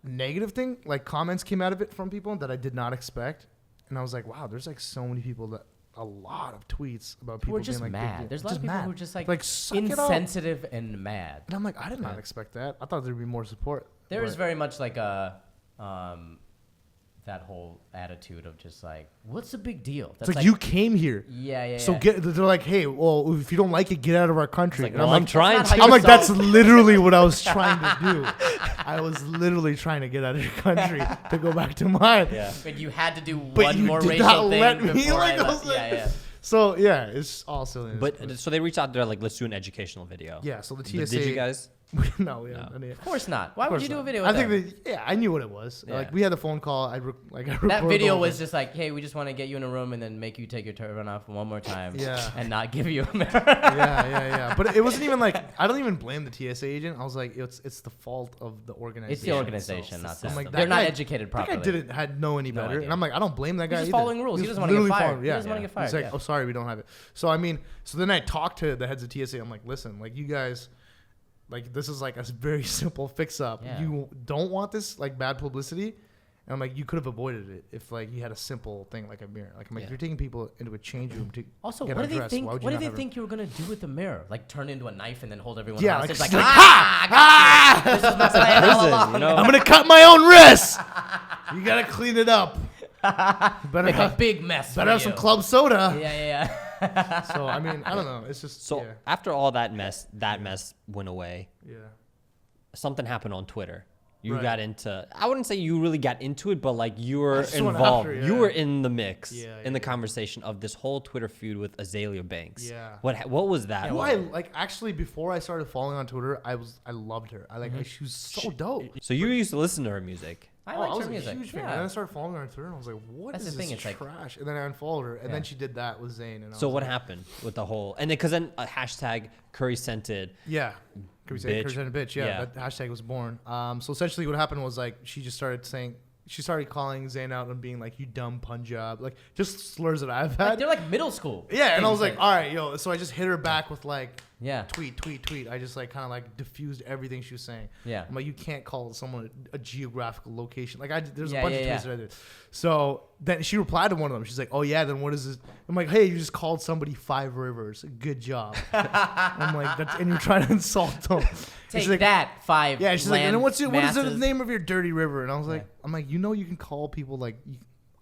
S3: negative thing, like comments came out of it from people that I did not expect. And I was like, wow, there's like so many people that, a lot of tweets about
S1: Who
S3: people
S1: are just
S3: being like,
S1: mad.
S3: big
S1: There's a
S3: deal.
S1: lot of people
S3: mad.
S1: who are just like
S3: suck it up.
S1: insensitive and mad.
S3: And I'm like, I did not
S1: Yeah.
S3: expect that. I thought there'd be more support.
S1: There is very much like a that whole attitude of just like, what's the big deal? That's
S3: it's like you came here.
S1: Yeah.
S3: So they're like, hey, well, if you don't like it, get out of our country.
S2: Like,
S3: and
S2: well, I'm trying to.
S3: I'm like, that's literally what I was trying to do. I was literally trying to get out of your country to go back to mine.
S2: Yeah.
S1: But you had to do
S3: But
S1: one
S3: you
S1: more
S3: did
S1: racial
S3: not
S1: thing
S3: let me,
S1: before
S3: like,
S1: I
S3: I was
S1: left.
S3: like-
S1: Yeah.
S3: So yeah, it's all silliness.
S2: But so they reached out there like, let's do an educational video.
S3: yeah, so the TSA.
S2: Did you guys?
S3: No, we haven't done it yet.
S1: Of course not. Why
S3: Of
S1: would
S3: course
S1: you do a
S3: not.
S1: video
S3: I
S1: with
S3: think
S1: them?
S3: I knew what it was.
S1: Yeah.
S3: Like we had the phone call. I
S1: That
S3: recorded
S1: video
S3: all
S1: was
S3: of
S1: just like, hey, we just want to get you in a room and then make you take your turban off one more time.
S3: Yeah.
S1: And not give you a mirror.
S3: yeah. But it wasn't even like I don't even blame the TSA agent. I was like, it's the fault of the organization.
S1: It's the organization,
S3: itself.
S1: not
S3: I'm
S1: them.
S3: like,
S1: They're
S3: that
S1: not
S3: guy-
S1: educated properly.
S3: That guy had no any
S1: No
S3: better,
S1: idea.
S3: and I'm like, I don't blame that guy.
S1: He's just
S3: either.
S1: following rules. He
S3: was
S1: doesn't wanna get
S3: literally
S1: fired.
S3: following-
S1: He doesn't wanna get fired,
S3: He's like,
S1: yeah.
S3: oh, sorry, we don't have it. So I mean, so then I talked to the heads of TSA. I'm like, listen, like you guys. Like this is like a very simple fix up.
S1: Yeah.
S3: You don't want this like bad publicity, and I'm like you could have avoided it if like you had a simple thing like a mirror. Like I'm like
S2: Yeah.
S3: you're taking people into a change room to
S1: Also,
S3: get
S1: what do they
S3: undressed.
S1: think?
S3: Why would you
S1: What do
S3: not
S1: they
S3: have
S1: think you were gonna do with the mirror? Like turn into a knife and then hold everyone
S3: Yeah,
S1: hostage?
S3: like,
S1: Like,
S3: like,
S1: ah, this is my plan all
S2: Prison,
S1: along.
S2: you know?
S3: I'm gonna cut my own wrists. You gotta clean it up. Better
S1: Make a
S3: have,
S1: big mess.
S3: better
S1: for
S3: have some
S1: you.
S3: club soda.
S1: Yeah.
S3: So I mean, I don't know. It's just
S2: So
S3: yeah.
S2: after all that mess went away.
S3: Yeah.
S2: Something happened on Twitter. You
S3: Right.
S2: got into. I wouldn't say you really got into it, but like you were
S3: just went
S2: involved.
S3: after,
S2: You
S3: yeah.
S2: were in the mix,
S3: Yeah,
S2: in the
S3: yeah.
S2: conversation of this whole Twitter feud with Azalea Banks.
S3: Yeah.
S2: What was that?
S3: Who I like actually before I started following on Twitter, I loved her. I like
S1: Mm-hmm.
S3: she was so dope.
S2: So you used to listen to her music.
S1: I
S3: I
S1: liked
S3: was
S1: her
S3: a
S1: music.
S3: huge fan.
S1: Yeah.
S3: And then I started following her on Twitter, and I was like, "What
S1: That's
S3: is
S1: the thing,
S3: this
S1: it's like-
S3: trash?" And then I unfollowed her, and
S1: Yeah.
S3: then she did that with Zayn. And I
S2: So
S3: was
S2: what
S3: like,
S2: happened with the whole? And because then a hashtag Curry scented.
S3: Yeah. Could we say
S2: Bitch.
S3: Curry said bitch? Yeah,
S2: Yeah.
S3: that hashtag was born. So essentially, what happened was like she just started saying. She started calling Zayn out and being like, "You dumb Punjab," like just slurs that I've
S1: Like,
S3: had.
S1: they're like middle school.
S3: Yeah, and I was
S1: things,
S3: like, "All right, yo." So I just hit her back with like,
S1: yeah.
S3: tweet. I just like kind of like diffused everything she was saying.
S1: Yeah.
S3: I'm like, you can't call someone a geographical location. Like there's
S1: Yeah,
S3: a bunch of
S1: yeah,
S3: tweets that I did. So then she replied to one of them. She's like, oh yeah, then what is this? I'm like, hey, you just called somebody 5 rivers. Good job. I'm like, and you're trying to insult them.
S1: Take
S3: She's like,
S1: that 5.
S3: yeah, she's like, and then what is the
S1: masses.
S3: name of your dirty river? And I was like,
S1: Yeah.
S3: I'm like, you know, you can call people like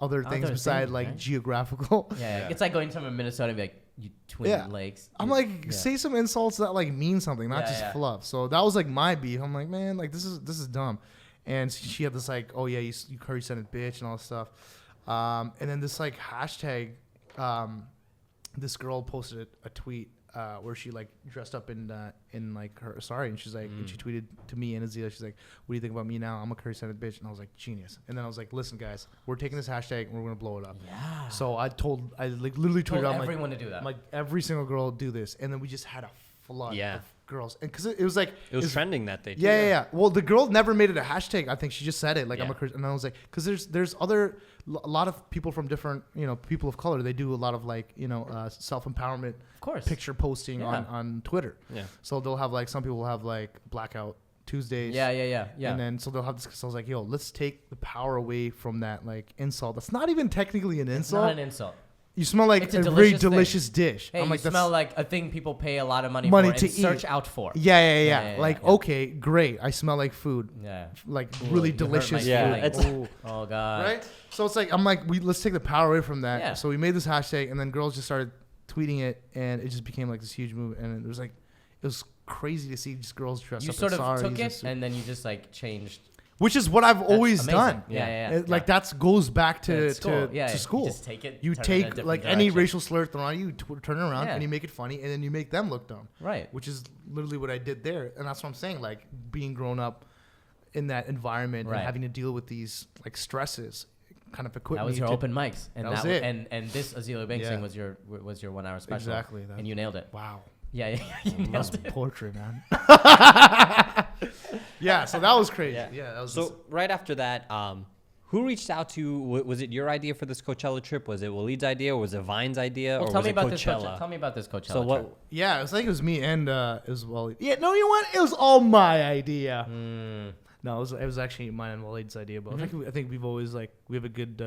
S3: other things
S1: Other
S3: beside
S1: things,
S3: like
S1: right?
S3: geographical.
S1: Yeah, it's like going to Minnesota and be like, you twin
S3: Yeah.
S1: lakes.
S3: I'm
S1: You-
S3: like,
S1: yeah.
S3: say some insults that like mean something, not
S1: Yeah,
S3: just
S1: yeah.
S3: fluff. So that was like my beef. I'm like, man, like this is dumb. And she had this like, oh yeah, you Curry sent it, bitch, and all this stuff. And then this like hashtag, this girl posted a tweet where she like dressed up in like her sorry, and she's like, and she tweeted to me and Azila, she's like, what do you think about me now? I'm a Curry sent it, bitch. And I was like, genius. And then I was like, listen guys, we're taking this hashtag and we're gonna blow it up.
S1: Yeah.
S3: So I like literally
S1: Told
S3: tweeted out, I'm like,
S1: everyone to do that.
S3: I'm like, every single girl do this, and then we just had a flood
S2: Yeah.
S3: of girls, and because it was like
S2: It was
S3: it's-
S2: trending that day. Too.
S3: yeah. Well, the girl never made it a hashtag. I think she just said it like I'm
S2: Yeah.
S3: a Christian, and I was like, because there's a lot of people from different people of color. They do a lot of like self empowerment
S1: Of course.
S3: picture posting
S1: Yeah.
S3: on Twitter.
S2: Yeah.
S3: So they'll have like some people will have like blackout Tuesdays.
S1: Yeah.
S3: And then so they'll have this. So I was like, yo, let's take the power away from that like insult. That's not even technically an
S1: It's
S3: insult.
S1: not an insult.
S3: You smell like
S1: It's a
S3: a very
S1: delicious thing.
S3: delicious dish.
S1: Hey,
S3: I'm
S1: you
S3: like,
S1: smell like a thing people pay a lot of money
S3: Money
S1: for
S3: to
S1: and search
S3: eat.
S1: out for.
S3: Yeah. Like,
S1: yeah.
S3: okay, great. I smell like food.
S1: Yeah.
S3: Like
S1: Ooh,
S3: really
S1: you hurt my
S3: delicious
S2: Yeah,
S3: food.
S2: it's-
S3: Ooh.
S1: Oh god.
S3: Right? So it's like, I'm like, let's take the power away from that.
S1: Yeah.
S3: So we made this hashtag, and then girls just started tweeting it, and it just became like this huge move. And it was like, it was crazy to see just girls dressed
S1: You
S3: up
S1: sort
S3: in
S1: of
S3: saris.
S1: took it and then you just like changed.
S3: which is what I've always
S1: amazing.
S3: done.
S1: Yeah.
S3: Like that goes back
S1: Yeah,
S3: to
S1: it's cool.
S3: to,
S1: Yeah,
S3: to
S1: you
S3: school.
S1: just take it,
S3: You
S1: turn it in a
S3: take
S1: different
S3: like any
S1: direction.
S3: racial slur thrown on you, turn it around,
S1: Yeah.
S3: and you make it funny, and then you make them look dumb.
S1: Right.
S3: Which is literally what I did there, and that's what I'm saying. Like being grown up in that environment
S1: Right.
S3: and having to deal with these like stresses, kind of equipped
S1: That was
S3: me
S1: your
S3: to,
S1: open mics, and
S3: That was it.
S1: And this Azalea Banks
S3: Yeah.
S1: thing was your 1 hour special.
S3: Exactly, that-
S1: And you nailed it.
S3: Wow,
S1: Yeah, you
S3: that's
S1: nailed it.
S3: poetry, man. Yeah, so that was crazy. Yeah, that was.
S2: So right after that, who reached out to? Was it your idea for this Coachella trip? Was it Waleed's idea, or was it Vine's idea,
S1: Well,
S2: or
S1: tell
S2: was
S1: me
S2: it
S1: about this.
S2: Coachella?
S1: Tell me about this Coachella.
S2: So what?
S1: trip.
S3: yeah, it was like it was me and it was Waleed. Yeah, no, you know what? It was all my idea. No, it was actually mine and Waleed's idea. But I think we've always like we have a good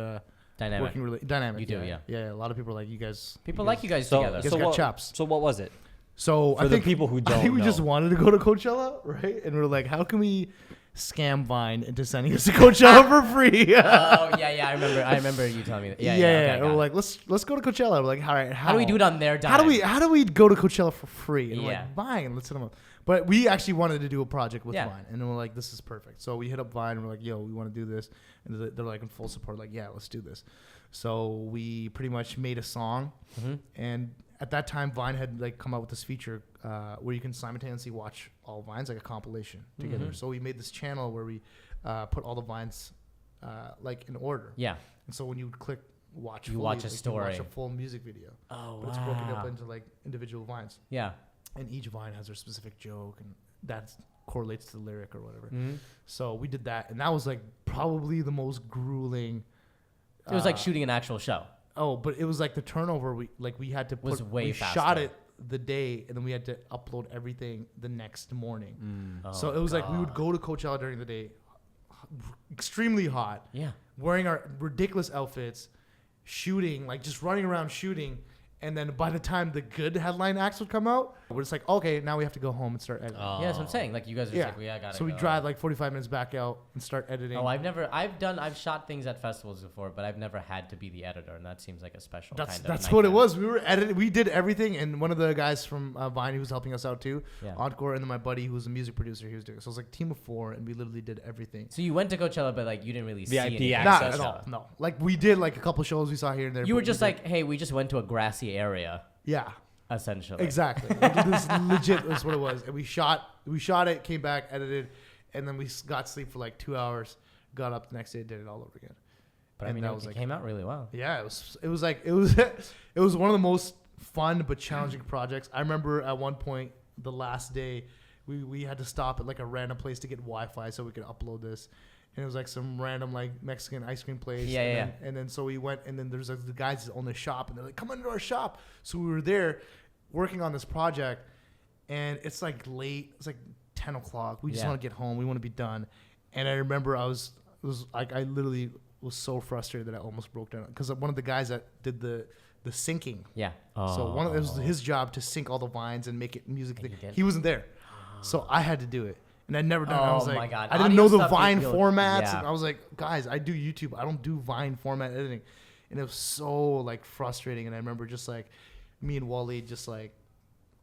S1: Dynamic.
S3: working dynamic.
S1: You do, yeah.
S3: Yeah, a lot of people are like you guys.
S1: People like you guys
S2: So,
S1: together.
S3: guys
S2: so
S3: got
S2: what?
S3: chops.
S2: So what was it?
S3: So
S2: For
S3: I
S2: the
S3: think
S2: people who
S3: I
S2: don't
S3: think we just
S2: know.
S3: wanted to go to Coachella, right? And we're like, how can we scam Vine into sending us to Coachella for free.
S1: Yeah. I remember you telling me that. Yeah. Okay,
S3: We're like, let's go to Coachella. We're like, all right,
S1: how do we do it on their dime?
S3: How do we go to Coachella for free? And we're
S1: Yeah.
S3: like, Vine, let's hit them up. But we actually wanted to do a project with
S1: Yeah.
S3: Vine, and then we're like, this is perfect. So we hit up Vine, and we're like, yo, we want to do this, and they're like in full support, like, yeah, let's do this. So we pretty much made a song, and at that time, Vine had like come out with this feature where you can simultaneously watch all Vines, like a compilation together. So we made this channel where we put all the Vines like in order.
S1: Yeah.
S3: And so when you would click watch,
S1: You
S3: fully,
S1: watch a
S3: like,
S1: story.
S3: You watch a full music video.
S1: Oh,
S3: But it's broken up into like individual Vines.
S1: Yeah.
S3: And each Vine has their specific joke, and that correlates to the lyric or whatever.
S1: Mm-hmm.
S3: So we did that, and that was like probably the most grueling.
S1: It was like shooting an actual show.
S3: Oh, but it was like the turnover. We had to
S1: Was way
S3: we
S1: faster.
S3: shot it the day, and then we had to upload everything the next morning. So
S1: Oh,
S3: it was like we would go to Coachella during the day, extremely hot,
S1: Yeah.
S3: wearing our ridiculous outfits, shooting, like just running around shooting. And then by the time the good headline acts would come out, we're just like, okay, now we have to go home and start editing.
S1: Yeah, that's what I'm saying. Like you guys are just like, I gotta.
S3: So we
S1: go.
S3: drive like 45 minutes back out and start editing.
S1: Oh, I've shot things at festivals before, but I've never had to be the editor, and that seems like a special kind of.
S3: That's what it was. We were editing. We did everything, and one of the guys from Vine, who was helping us out too, Encore, and then my buddy who was a music producer, he was doing it. So it was like a team of 4, and we literally did everything.
S1: So you went to Coachella, but like you didn't really see
S2: VIP
S1: anything.
S2: access.
S3: Not at all. No, like we did like a couple shows we saw here and there.
S1: You
S3: but
S1: were just
S3: we
S1: like, hey, we just went to a grassy area,
S3: yeah.
S1: essentially.
S3: Exactly. We did this legit. That's what it was. And we shot it, came back, edited, and then we got sleep for like 2 hours. Got up the next day, did it all over again.
S1: But
S3: And
S1: I mean,
S3: that
S1: it
S3: was like,
S1: came out really well.
S3: yeah, it was it was one of the most fun but challenging projects. I remember at one point the last day, we had to stop at like a random place to get Wi-Fi so we could upload this. And it was like some random like Mexican ice cream place.
S1: Yeah.
S3: And then so we went, and then there's like the guys that own the shop, and they're like, come into our shop. So we were there working on this project, and it's like late. It's like 10 o'clock. We just want to get home. We want to be done. And I remember I literally was so frustrated that I almost broke down because one of the guys that did the syncing.
S1: Yeah.
S3: So it was his job to sync all the Vines and make it music.
S1: And you did?
S3: He wasn't there, so I had to do it. And I'd never done it. I was
S1: Oh
S3: like,
S1: my God.
S3: I didn't
S1: Audio
S3: know the
S1: stuff,
S3: Vine
S1: you'll-
S3: formats.
S1: yeah.
S3: And I was like, guys, I do YouTube. I don't do Vine format editing. And it was so like frustrating. And I remember just like me and Wally just like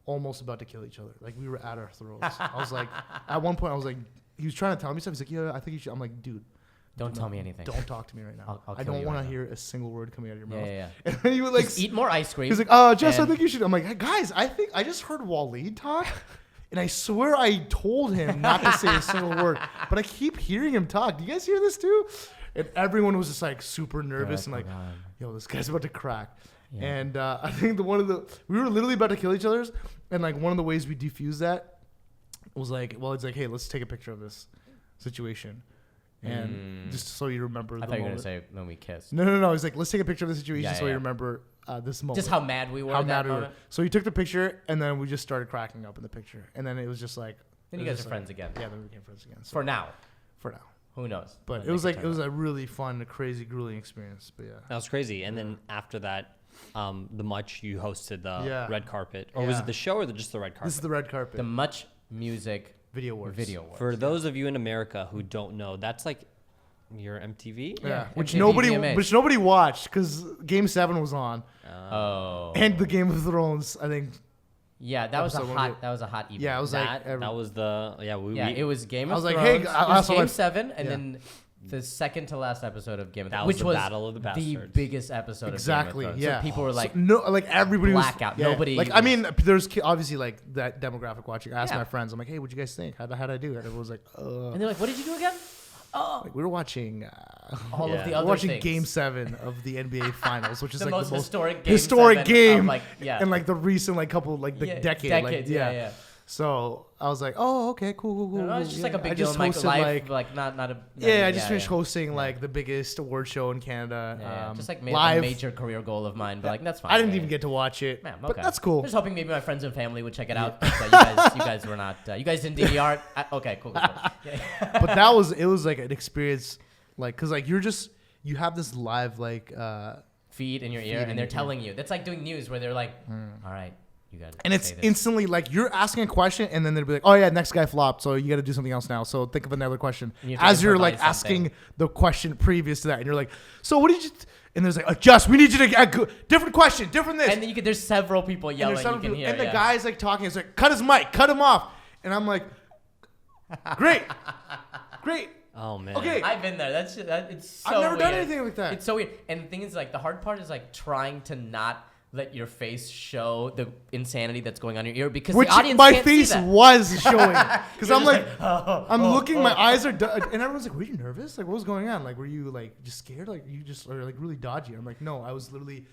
S3: almost about to kill each other. Like we were at our throats. I was like, at one point I was like, he was trying to tell me stuff. He's like, yeah, I think you should. I'm like, dude.
S1: Don't tell me anything.
S3: Don't talk to me right now.
S1: I'll
S3: I
S1: kill
S3: don't
S1: you
S3: want
S1: right
S3: to
S1: now.
S3: hear a single word coming out of your mouth.
S1: Yeah.
S3: And then he would like
S1: Just eat more ice cream.
S3: he's like, Jess, I
S1: and-
S3: think you should. I'm like, hey, guys, I think I just heard Waleed talk. And I swear I told him not to say a single word. But I keep hearing him talk. Do you guys hear this too? And everyone was just like super nervous and like,
S1: "Oh, God."
S3: yo, this guy's about to crack.
S1: Yeah.
S3: And I think we were literally about to kill each other's. And like one of the ways we defused that was like, well, it's like, hey, let's take a picture of this situation. And just so you remember
S1: I
S3: the
S1: thought you were
S3: moment.
S1: gonna say when we kissed.
S3: No. He's like, let's take a picture of the situation
S1: Yeah,
S3: so you
S1: yeah.
S3: remember this moment.
S1: Just how mad we were.
S3: How
S1: at that
S3: mad we were.
S1: moment.
S3: So he took the picture, and then we just started cracking up in the picture. And then it was just like...
S1: Then
S3: it
S1: you
S3: was
S1: guys
S3: just
S1: are
S3: like-
S1: friends again.
S3: Yeah, then we became friends again. So
S1: For now.
S3: for now.
S1: Who knows?
S3: But
S1: When
S3: it was
S1: they
S3: like
S1: can
S3: it was
S1: turn
S3: a really fun, crazy, grueling experience. But yeah.
S2: That was crazy. And then after that, the Much, you hosted the
S3: Yeah.
S2: red carpet. Or was
S3: Yeah.
S2: it the show or just the red carpet?
S3: This is the red carpet.
S1: the Much Music
S3: Video Awards.
S1: Video Awards.
S2: For those of you in America who don't know, that's like your MTV?
S3: Yeah. Which
S1: MTV VMAs.
S3: nobody watched because Game 7 was on.
S1: Oh.
S3: And the Game of Thrones, I think.
S1: Yeah, that was a
S3: episode one
S1: hot.
S3: of it.
S1: That was a hot event.
S3: Yeah, it was
S2: That,
S3: like...
S2: that was the... Yeah,
S1: it was Game
S3: I
S1: of
S3: was like,
S1: Thrones.
S3: hey, I
S1: it was
S3: also
S1: Game
S3: like-
S1: 7, and
S3: yeah.
S1: then the second to last episode of Game of
S2: That
S1: Thrones,
S2: was
S1: which
S2: the
S1: was
S2: Battle of the
S1: the
S2: Bastards.
S1: biggest episode
S3: Exactly,
S1: of Game of Thrones.
S3: yeah.
S1: So people were like,
S3: everybody
S1: blackout.
S3: was... Yeah.
S1: Nobody
S3: Like, I
S1: was-
S3: mean, there's obviously, like, that demographic watching. I asked
S1: Yeah.
S3: my friends, I'm like, hey, what'd you guys think? How'd I do it? And everyone was like,
S1: and they're like, what did you do again? Oh,
S3: Like, we were watching
S1: all
S2: Yeah.
S1: of the
S3: we're
S1: other
S3: watching
S1: things.
S3: Game 7 of the NBA Finals, which is
S1: the
S3: like
S1: most
S3: the most
S1: historic
S3: historic game,
S1: Like, yeah.
S3: and like the recent like couple like the
S1: Yeah,
S3: decade,
S1: decades,
S3: like
S1: yeah.
S3: So I was like, oh, okay, cool.
S1: No, it's just like a
S3: I
S1: big deal
S3: just
S1: in my
S3: hosted,
S1: life, like not a.
S3: yeah, I just finished hosting like the biggest award show in Canada.
S1: Yeah, just like
S3: live.
S1: a major career goal of mine, but like that's fine.
S3: I didn't
S1: yeah.
S3: even get to watch it,
S1: Yeah,
S3: but
S1: okay.
S3: that's cool.
S1: Just hoping maybe my friends and family would check it out. But, you guys were not. You guys didn't DVR. Okay, cool. Yeah.
S3: But it was like an experience, like because like you have this live like
S1: Feed in your
S3: Feed
S1: ear,
S3: in
S1: and they're
S3: your ear.
S1: telling you. That's like doing news where they're like, all right, You got.
S3: And it's instantly like you're asking a question, and then they'll be like, "Oh yeah, next guy flopped, so you got to do something else now." So think of another question as you're like asking the question previous to that, and you're like, "So what did you?" And there's like, "Adjust. We need you to different question, different this."
S1: And then there's several people yelling.
S3: And the guy's like talking. It's like, "Cut his mic, cut him off," and I'm like, "Great, great."
S2: Oh man.
S3: Okay.
S1: I've been there. It's so
S3: I've never
S1: weird.
S3: done anything like that.
S1: It's so weird. And the thing is, like, the hard part is like trying to not let your face show the insanity that's going on in your ear because the audience
S3: my
S1: can't
S3: face
S1: see that.
S3: was showing because I'm like, I'm looking,
S1: oh.
S3: my eyes are, and everyone's like, "Were you nervous? Like, what was going on? Like, were you like just scared? Like, you just are like really dodgy?" I'm like, "No, I was literally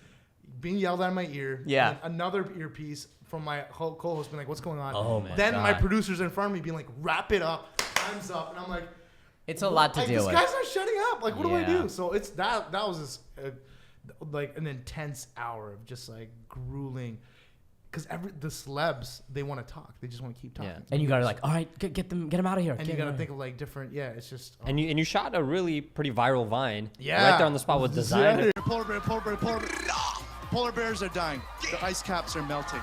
S3: being yelled at in my ear."
S1: Yeah.
S3: And another earpiece from my co-host being like, "What's going on?"
S1: Oh my
S3: Then
S1: God.
S3: my producers in front of me being like, "Wrap it up, time's up," and I'm like,
S1: It's a lot to
S3: like,
S1: deal with.
S3: This guy's not shutting up. Like, what do I
S1: Yeah.
S3: do? So it's that was just like an intense hour of just like grueling. Because the celebs, they want to talk. They just want to keep talking.
S2: Yeah.
S1: And you gotta like, all right, get them out of here.
S3: And you gotta think of like different. Yeah, it's just.
S2: And you shot a really pretty viral Vine.
S3: Yeah.
S2: Right there on the spot with designer.
S4: Polar bears are dying. The ice caps are melting.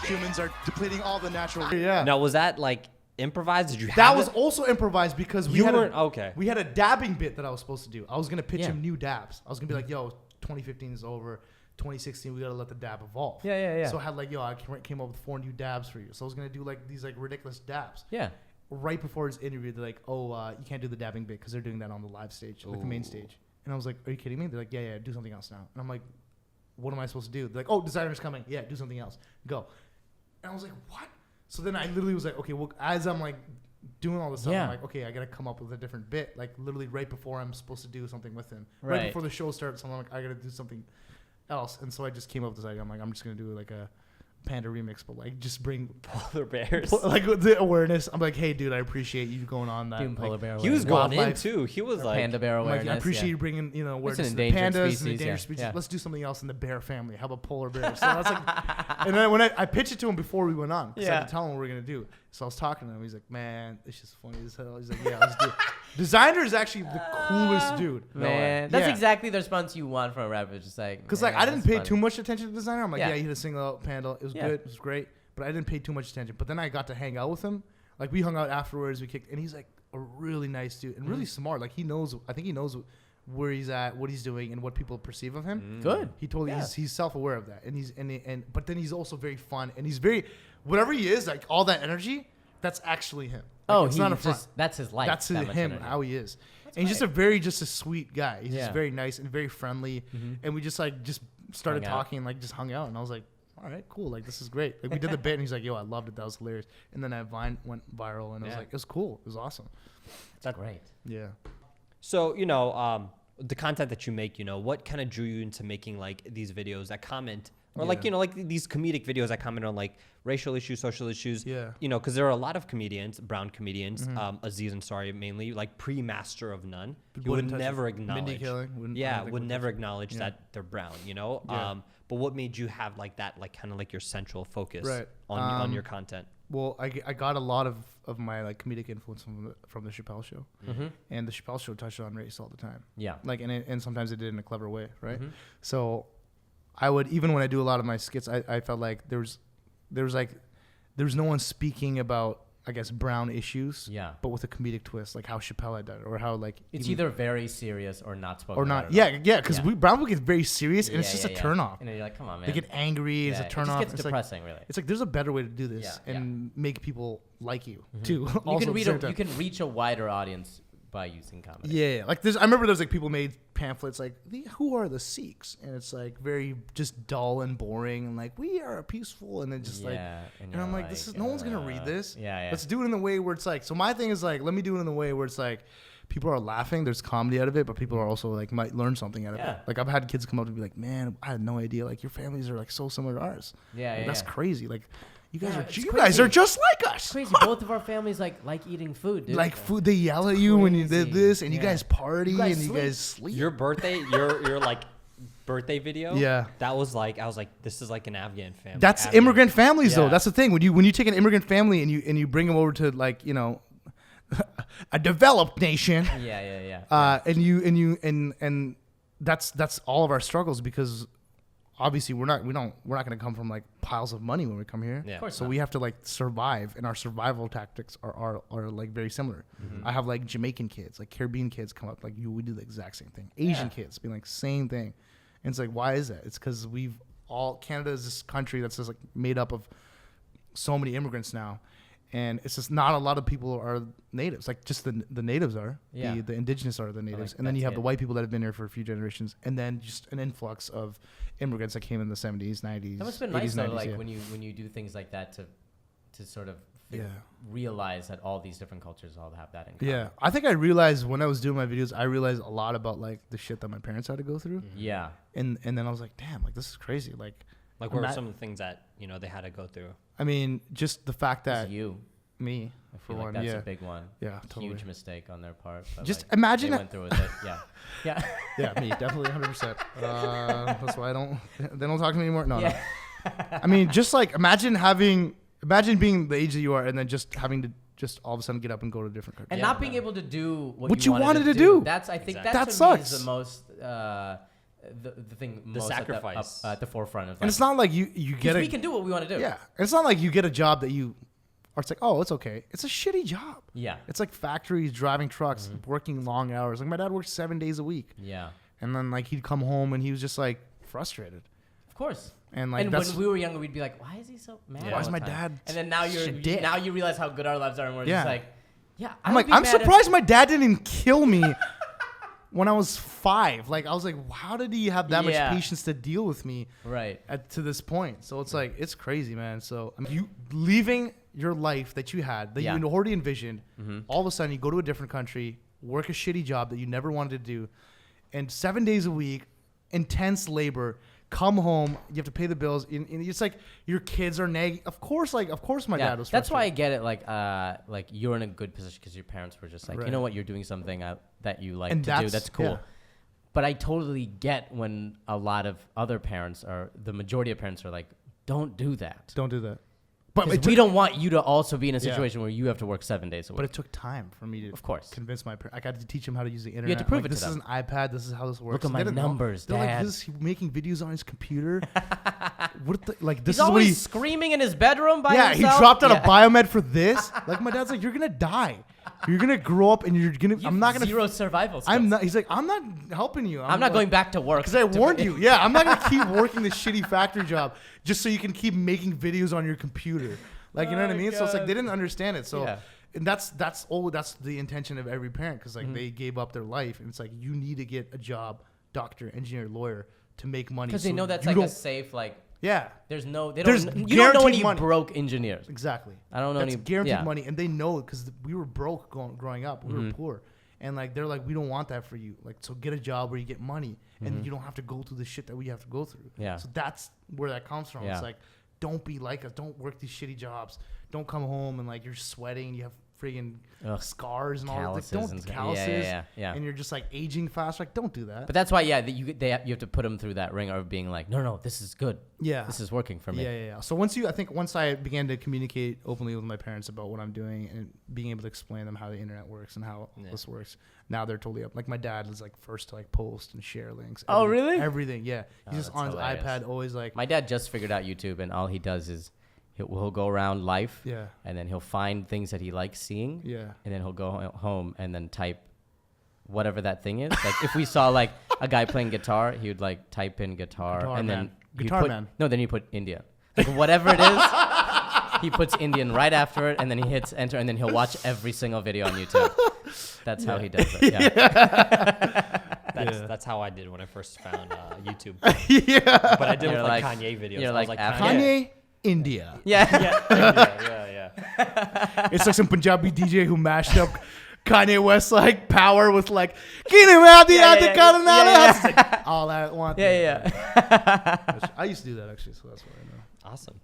S4: Humans are depleting all the natural.
S3: Yeah.
S2: Now was that like improvised? Did you have
S3: That was
S2: it?
S3: also improvised because
S2: You weren't okay.
S3: We had a dabbing bit that I was supposed to do. I was gonna pitch
S1: Yeah.
S3: him new dabs. I was gonna be like, "Yo, 2015 is over. 2016, we gotta let the dab evolve."
S1: Yeah.
S3: So I had like, "Yo, I came up with 4 new dabs for you." So I was gonna do like these like ridiculous dabs.
S1: Yeah.
S3: Right before his interview, they're like, "Oh, you can't do the dabbing bit because they're doing that on the live stage, like the main stage." And I was like, "Are you kidding me?" They're like, "Yeah, do something else now." And I'm like, "What am I supposed to do?" They're like, "Oh, designer's coming. Yeah, do something else. Go." And I was like, "What?" So then I literally was like, "Okay, well," as I'm like doing all this stuff,
S1: Yeah.
S3: I'm like, "Okay, I gotta come up with a different bit." Like literally right before I'm supposed to do something with him, right
S1: Right.
S3: before the show starts, I'm like, I gotta do something else. And so I just came up with this idea. I'm like, I'm just gonna do like a Panda remix, but like just bring
S2: Polar bears.
S3: like with the awareness. I'm like, "Hey, dude, I appreciate you going on that."
S1: Doing polar
S3: Like,
S1: bear
S2: He was
S1: awareness.
S2: going in
S3: Wildlife.
S2: too. He was like
S1: Panda bear
S3: I'm
S1: awareness.
S3: like, I appreciate
S1: yeah.
S3: you bringing, awareness
S1: an
S3: to the
S1: endangered
S3: pandas
S1: species,
S3: and the endangered
S1: yeah.
S3: species.
S1: Yeah.
S3: Let's do something else in the bear family. How about polar bears? So that's like, and then when I pitched it to him before we went on, because I
S1: Yeah.
S3: had to tell him what we were gonna do. So I was talking to him. He's like, "Man, it's just funny as hell." He's like, "Yeah, let's do it." Designer is actually the coolest dude.
S1: Man, that's
S3: Yeah.
S1: exactly the response you want from a rapper. Just like,
S3: Because like I didn't
S1: that's
S3: pay
S1: funny.
S3: too much attention to designer. I'm like,
S1: Yeah.
S3: yeah, he had a single out Panda. It was
S1: Yeah.
S3: good. It was great. But I didn't pay too much attention. But then I got to hang out with him. Like we hung out afterwards. We kicked, and he's like a really nice dude and really smart. Like he knows. I think he knows where he's at, what he's doing, and what people perceive of him.
S1: Good.
S3: He totally
S1: Yeah.
S3: he's self-aware of that, and but then he's also very fun, and he's very whatever he is, like all that energy. That's actually him. Like, it's not a front.
S1: That's his life.
S3: That's
S1: that much
S3: him,
S1: energy.
S3: how he is. And he's just a sweet guy. He's
S1: Yeah.
S3: just very nice and very friendly. And we just started
S1: Hung out.
S3: talking and like just hung out. And I was like, all right, cool. Like this is great. Like we did the bit and he's like, "Yo, I loved it. That was hilarious." And then that Vine went viral and I was
S1: Yeah.
S3: like, it was cool. It was awesome.
S1: That's great.
S3: Yeah.
S2: So, the content that you make, what kind of drew you into making like these videos that comment or like,
S3: Yeah.
S2: like these comedic videos that comment on like racial issues, social issues,
S3: Yeah.
S2: because there are a lot of comedians, brown comedians, Aziz Ansari mainly, like pre-master of none. You would
S3: Wouldn't touch
S2: never
S3: it. Mindy
S2: acknowledge.
S3: Kaling wouldn't- I
S2: Yeah,
S3: don't think
S2: would
S3: would
S2: never
S3: touch it.
S2: acknowledge
S3: Yeah.
S2: that they're brown,
S3: Yeah.
S2: But what made you have like that, like kind of like your central focus
S3: Right.
S2: on your content?
S3: Well, I got a lot of my like comedic influence from the Chappelle Show,
S1: Mm-hmm.
S3: and the Chappelle Show touched on race all the time.
S1: Yeah.
S3: Like and sometimes it did in a clever way, right?
S1: Mm-hmm.
S3: So I would, even when I do a lot of my skits, I felt like there was no one speaking about, I guess, brown issues,
S1: Yeah.
S3: but with a comedic twist, like how Chappelle had done it, or how like
S1: It's
S3: even-
S1: either very serious or not spoken
S3: or
S1: about
S3: not.
S1: at all.
S3: Yeah, because
S1: Yeah.
S3: brown people get very serious, and it's
S1: Yeah,
S3: just
S1: yeah,
S3: a
S1: yeah.
S3: turn off.
S1: And then you're like, come on, man.
S3: They get angry. It's
S1: Yeah,
S3: a turn
S1: it just
S3: off.
S1: gets
S3: It's
S1: depressing, really.
S3: It's like there's a better way to do this
S1: Yeah,
S3: and make people like you too.
S1: You
S3: also
S1: can
S3: at the
S1: read
S3: same time.
S1: you can reach a wider audience by using comedy.
S3: Yeah, like I remember there's like people made pamphlets like who are the Sikhs, and it's like very just dull and boring, and like we are peaceful, and then just like,
S1: Yeah, and
S3: and I'm
S1: you're
S3: like, this is no one's gonna read this.
S1: Yeah.
S3: Let's do it in the way where it's like. So my thing is like, let me do it in the way where it's like, people are laughing. There's comedy out of it, but people are also like might learn something out of
S1: Yeah.
S3: it. Like I've had kids come up to be like, "Man, I had no idea. Like your families are like so similar to ours.
S1: Yeah,
S3: Like,
S1: yeah,
S3: that's
S1: yeah.
S3: crazy. Like you guys
S1: Yeah,
S3: are
S1: it's
S3: you
S1: crazy.
S3: guys are just like us.
S1: It's crazy. Both of our families like eating food, dude.
S3: Like food, they yell at you when you did
S1: crazy.
S3: this, and you
S1: Yeah.
S3: guys party
S1: You guys
S3: and
S1: sleep.
S3: you guys sleep.
S2: Your birthday, your like birthday video.
S3: Yeah.
S2: That was like, I was like, this is like an Afghan family.
S3: That's
S2: Afghan.
S3: immigrant families, though.
S2: Yeah.
S3: That's the thing. When you take an immigrant family and you bring them over to like a developed nation,
S1: Yeah.
S3: and that's all of our struggles because obviously we're not going to come from like piles of money when we come here.
S2: Yeah.
S1: Of course
S3: So
S1: not.
S3: we have to like survive, and our survival tactics are like very similar. I have like Jamaican kids, like Caribbean kids come up, like we do the exact same thing. Asian kids being like same thing. And it's like, why is that? It's because Canada is this country that's just like made up of so many immigrants now. And it's just not a lot of people are natives. Like just the natives are.
S1: Yeah.
S3: The indigenous are the natives.
S1: Like,
S3: and then you
S1: that's
S3: have
S1: it.
S3: the white people that have been here for a few generations. And then just an influx of immigrants that came in the 70s, 90s.
S1: That must have been
S3: 80s,
S1: nice though,
S3: 90s,
S1: like
S3: yeah.
S1: when you do things like that to sort of
S3: Yeah.
S1: realize that all these different cultures all have that in common.
S3: Yeah. I think I realized when I was doing my videos, I realized a lot about like the shit that my parents had to go through.
S1: Yeah.
S3: And then I was like, damn, like this is crazy. Like
S2: Like, what are some of the things that, you know, they had to go through?
S3: I mean, just the fact that
S1: It's you.
S3: me,
S1: I
S3: for
S1: feel like
S3: one,
S1: that's
S3: yeah.
S1: a big one.
S3: Yeah, totally.
S1: Huge mistake on their part. But
S3: Just
S1: like,
S3: imagine
S1: they
S3: it-
S1: went through with it. Yeah. Yeah.
S3: Yeah, me, definitely 100%. That's why they don't talk to me anymore. No,
S1: Yeah.
S3: no. I mean, just like imagine being the age that you are and then just having to just all of a sudden get up and go to a different country.
S1: And
S2: Yeah,
S1: not being
S2: no.
S1: able to do
S3: What you wanted to do.
S1: That's I think
S2: Exactly.
S1: that
S3: That
S1: to me is
S3: sucks.
S1: the most the thing most
S2: sacrifice.
S1: at the forefront of.
S3: And it's not like you get
S1: we
S3: a
S1: can do what we want to do.
S3: yeah. And it's not like you get a job that you or it's like, oh, it's okay. It's a shitty job.
S1: Yeah.
S3: It's like factories, driving trucks, working long hours. Like my dad worked 7 days a week,
S1: Yeah.
S3: and then like he'd come home and he was just like frustrated.
S1: Of course.
S3: And like
S1: And
S3: that's
S1: when we were younger, we'd be like, "Why is he so mad?"
S2: Yeah.
S1: all
S3: Why is
S1: the
S3: my
S1: time?"
S3: dad
S1: And then now
S3: such a dick?
S1: now you realize how good our lives are, and we're
S3: Yeah.
S1: just like, "Yeah."
S3: I'm like, I'm surprised my dad didn't kill me when I was 5. Like, I was like, how did he have that
S1: Yeah.
S3: much patience to deal with me
S1: Right.
S3: to this point? So it's like, it's crazy, man. So I mean, you leaving your life that you had, that
S1: Yeah.
S3: you already envisioned, all of a sudden you go to a different country, work a shitty job that you never wanted to do, and 7 days a week, intense labor. Come home, you have to pay the bills, and it's like your kids are nagging. Of course, my dad was.
S1: That's why I
S3: frustrated.
S1: get it. Like you're in a good position because your parents were just like, you
S3: Right.
S1: know what, you're doing something that you like
S3: And
S1: to do. That's cool.
S3: yeah.
S1: But I totally get when a lot of other parents the majority of parents are like, don't do that.
S3: Don't do that. But
S1: Because
S3: it
S1: we
S3: took,
S1: don't want you to also be in a
S3: Yeah.
S1: situation where you have to work 7 days a week.
S3: but it took time for me to,
S1: Of course.
S3: convince my parents. I got to teach him how to use the internet.
S1: had to prove
S3: Like,
S1: it to
S3: this is
S1: them.
S3: an iPad. This is how this works.
S1: at my
S3: They didn't know.
S1: numbers,
S3: They're
S1: Dad.
S3: like, this is making videos on his computer. What the, like this
S1: He's
S3: is what
S1: always
S3: he.
S1: screaming in his bedroom by
S3: Yeah,
S1: himself.
S3: he dropped out
S1: Yeah.
S3: of biomed for this. Like my dad's like, you're gonna die. You're gonna grow up and you're gonna. I'm not gonna.
S1: Zero survival skills.
S3: I'm not. He's like, I'm not helping you.
S1: I'm not
S3: like-
S1: going back to work.
S3: because I warned you. Yeah, I'm not gonna keep working this shitty factory job just so you can keep making videos on your computer. Like, you know what I
S1: Oh,
S3: mean? So it's like
S1: God.
S3: they didn't understand it. So
S1: Yeah.
S3: and that's the intention of every parent, because like they gave up their life, and it's like you need to get a job, doctor, engineer, lawyer, to make money.
S1: Because they
S3: so
S1: know that's
S3: you
S1: like a
S3: don't-
S1: safe, like,
S3: yeah,
S1: there's no, they
S3: There's
S1: don't, you don't know
S3: guaranteed
S1: any
S3: money.
S1: broke engineers.
S3: exactly.
S1: I don't know
S3: That's
S1: any
S3: guaranteed
S1: yeah.
S3: money, and they know it because we were broke growing up. We were poor, and like they're like, we don't want that for you. Like, so get a job where you get money, and you don't have to go through the shit that we have to go through.
S1: Yeah.
S3: So that's where that comes from.
S1: Yeah.
S3: It's like, don't be like us. Don't work these shitty jobs. Don't come home and like you're sweating. You have friggin'
S1: Ugh.
S3: scars and all that.
S1: Calluses
S3: Like,
S1: and
S3: don't
S1: stuff.
S3: calluses.
S1: Yeah.
S3: And you're just like aging fast. Like, don't do that.
S1: But that's why, yeah, you have to put them through that ring of being like, no, this is good.
S3: yeah.
S1: This is working for me.
S3: Yeah. So once I began to communicate openly with my parents about what I'm doing and being able to explain them how the internet works and how this works, now they're totally up. Like my dad is like first to like post and share links.
S1: Oh,
S3: everything-
S1: really?
S3: Everything. Yeah.
S1: Oh,
S3: He's just
S1: that's
S3: on his
S1: hilarious.
S3: iPad, always like.
S1: My dad just figured out YouTube, and all he does is he'll go around life,
S3: Yeah.
S1: and then he'll find things that he likes seeing,
S3: Yeah.
S1: and then he'll go home and then type whatever that thing is. Like if we saw like a guy playing guitar, he would like type in guitar,
S3: Guitar
S1: and
S3: man.
S1: then he'd
S3: Guitar
S1: put,
S3: man.
S1: No, then you put India. Like whatever it is, he puts Indian right after it, and then he hits enter, and then he'll watch every single video on YouTube. That's how he does it. Yeah.
S2: That's how I did when I first found YouTube.
S3: yeah.
S2: But I did
S1: You're
S2: with like
S1: like-
S2: Kanye videos.
S1: you're
S2: I was
S1: like
S2: like
S1: after-
S3: Kanye, India.
S1: Yeah.
S2: yeah.
S3: It's like some Punjabi DJ who mashed up Kanye West like power with like all that at once.
S1: Yeah.
S3: I used to do that actually, so that's what I know.
S2: Awesome.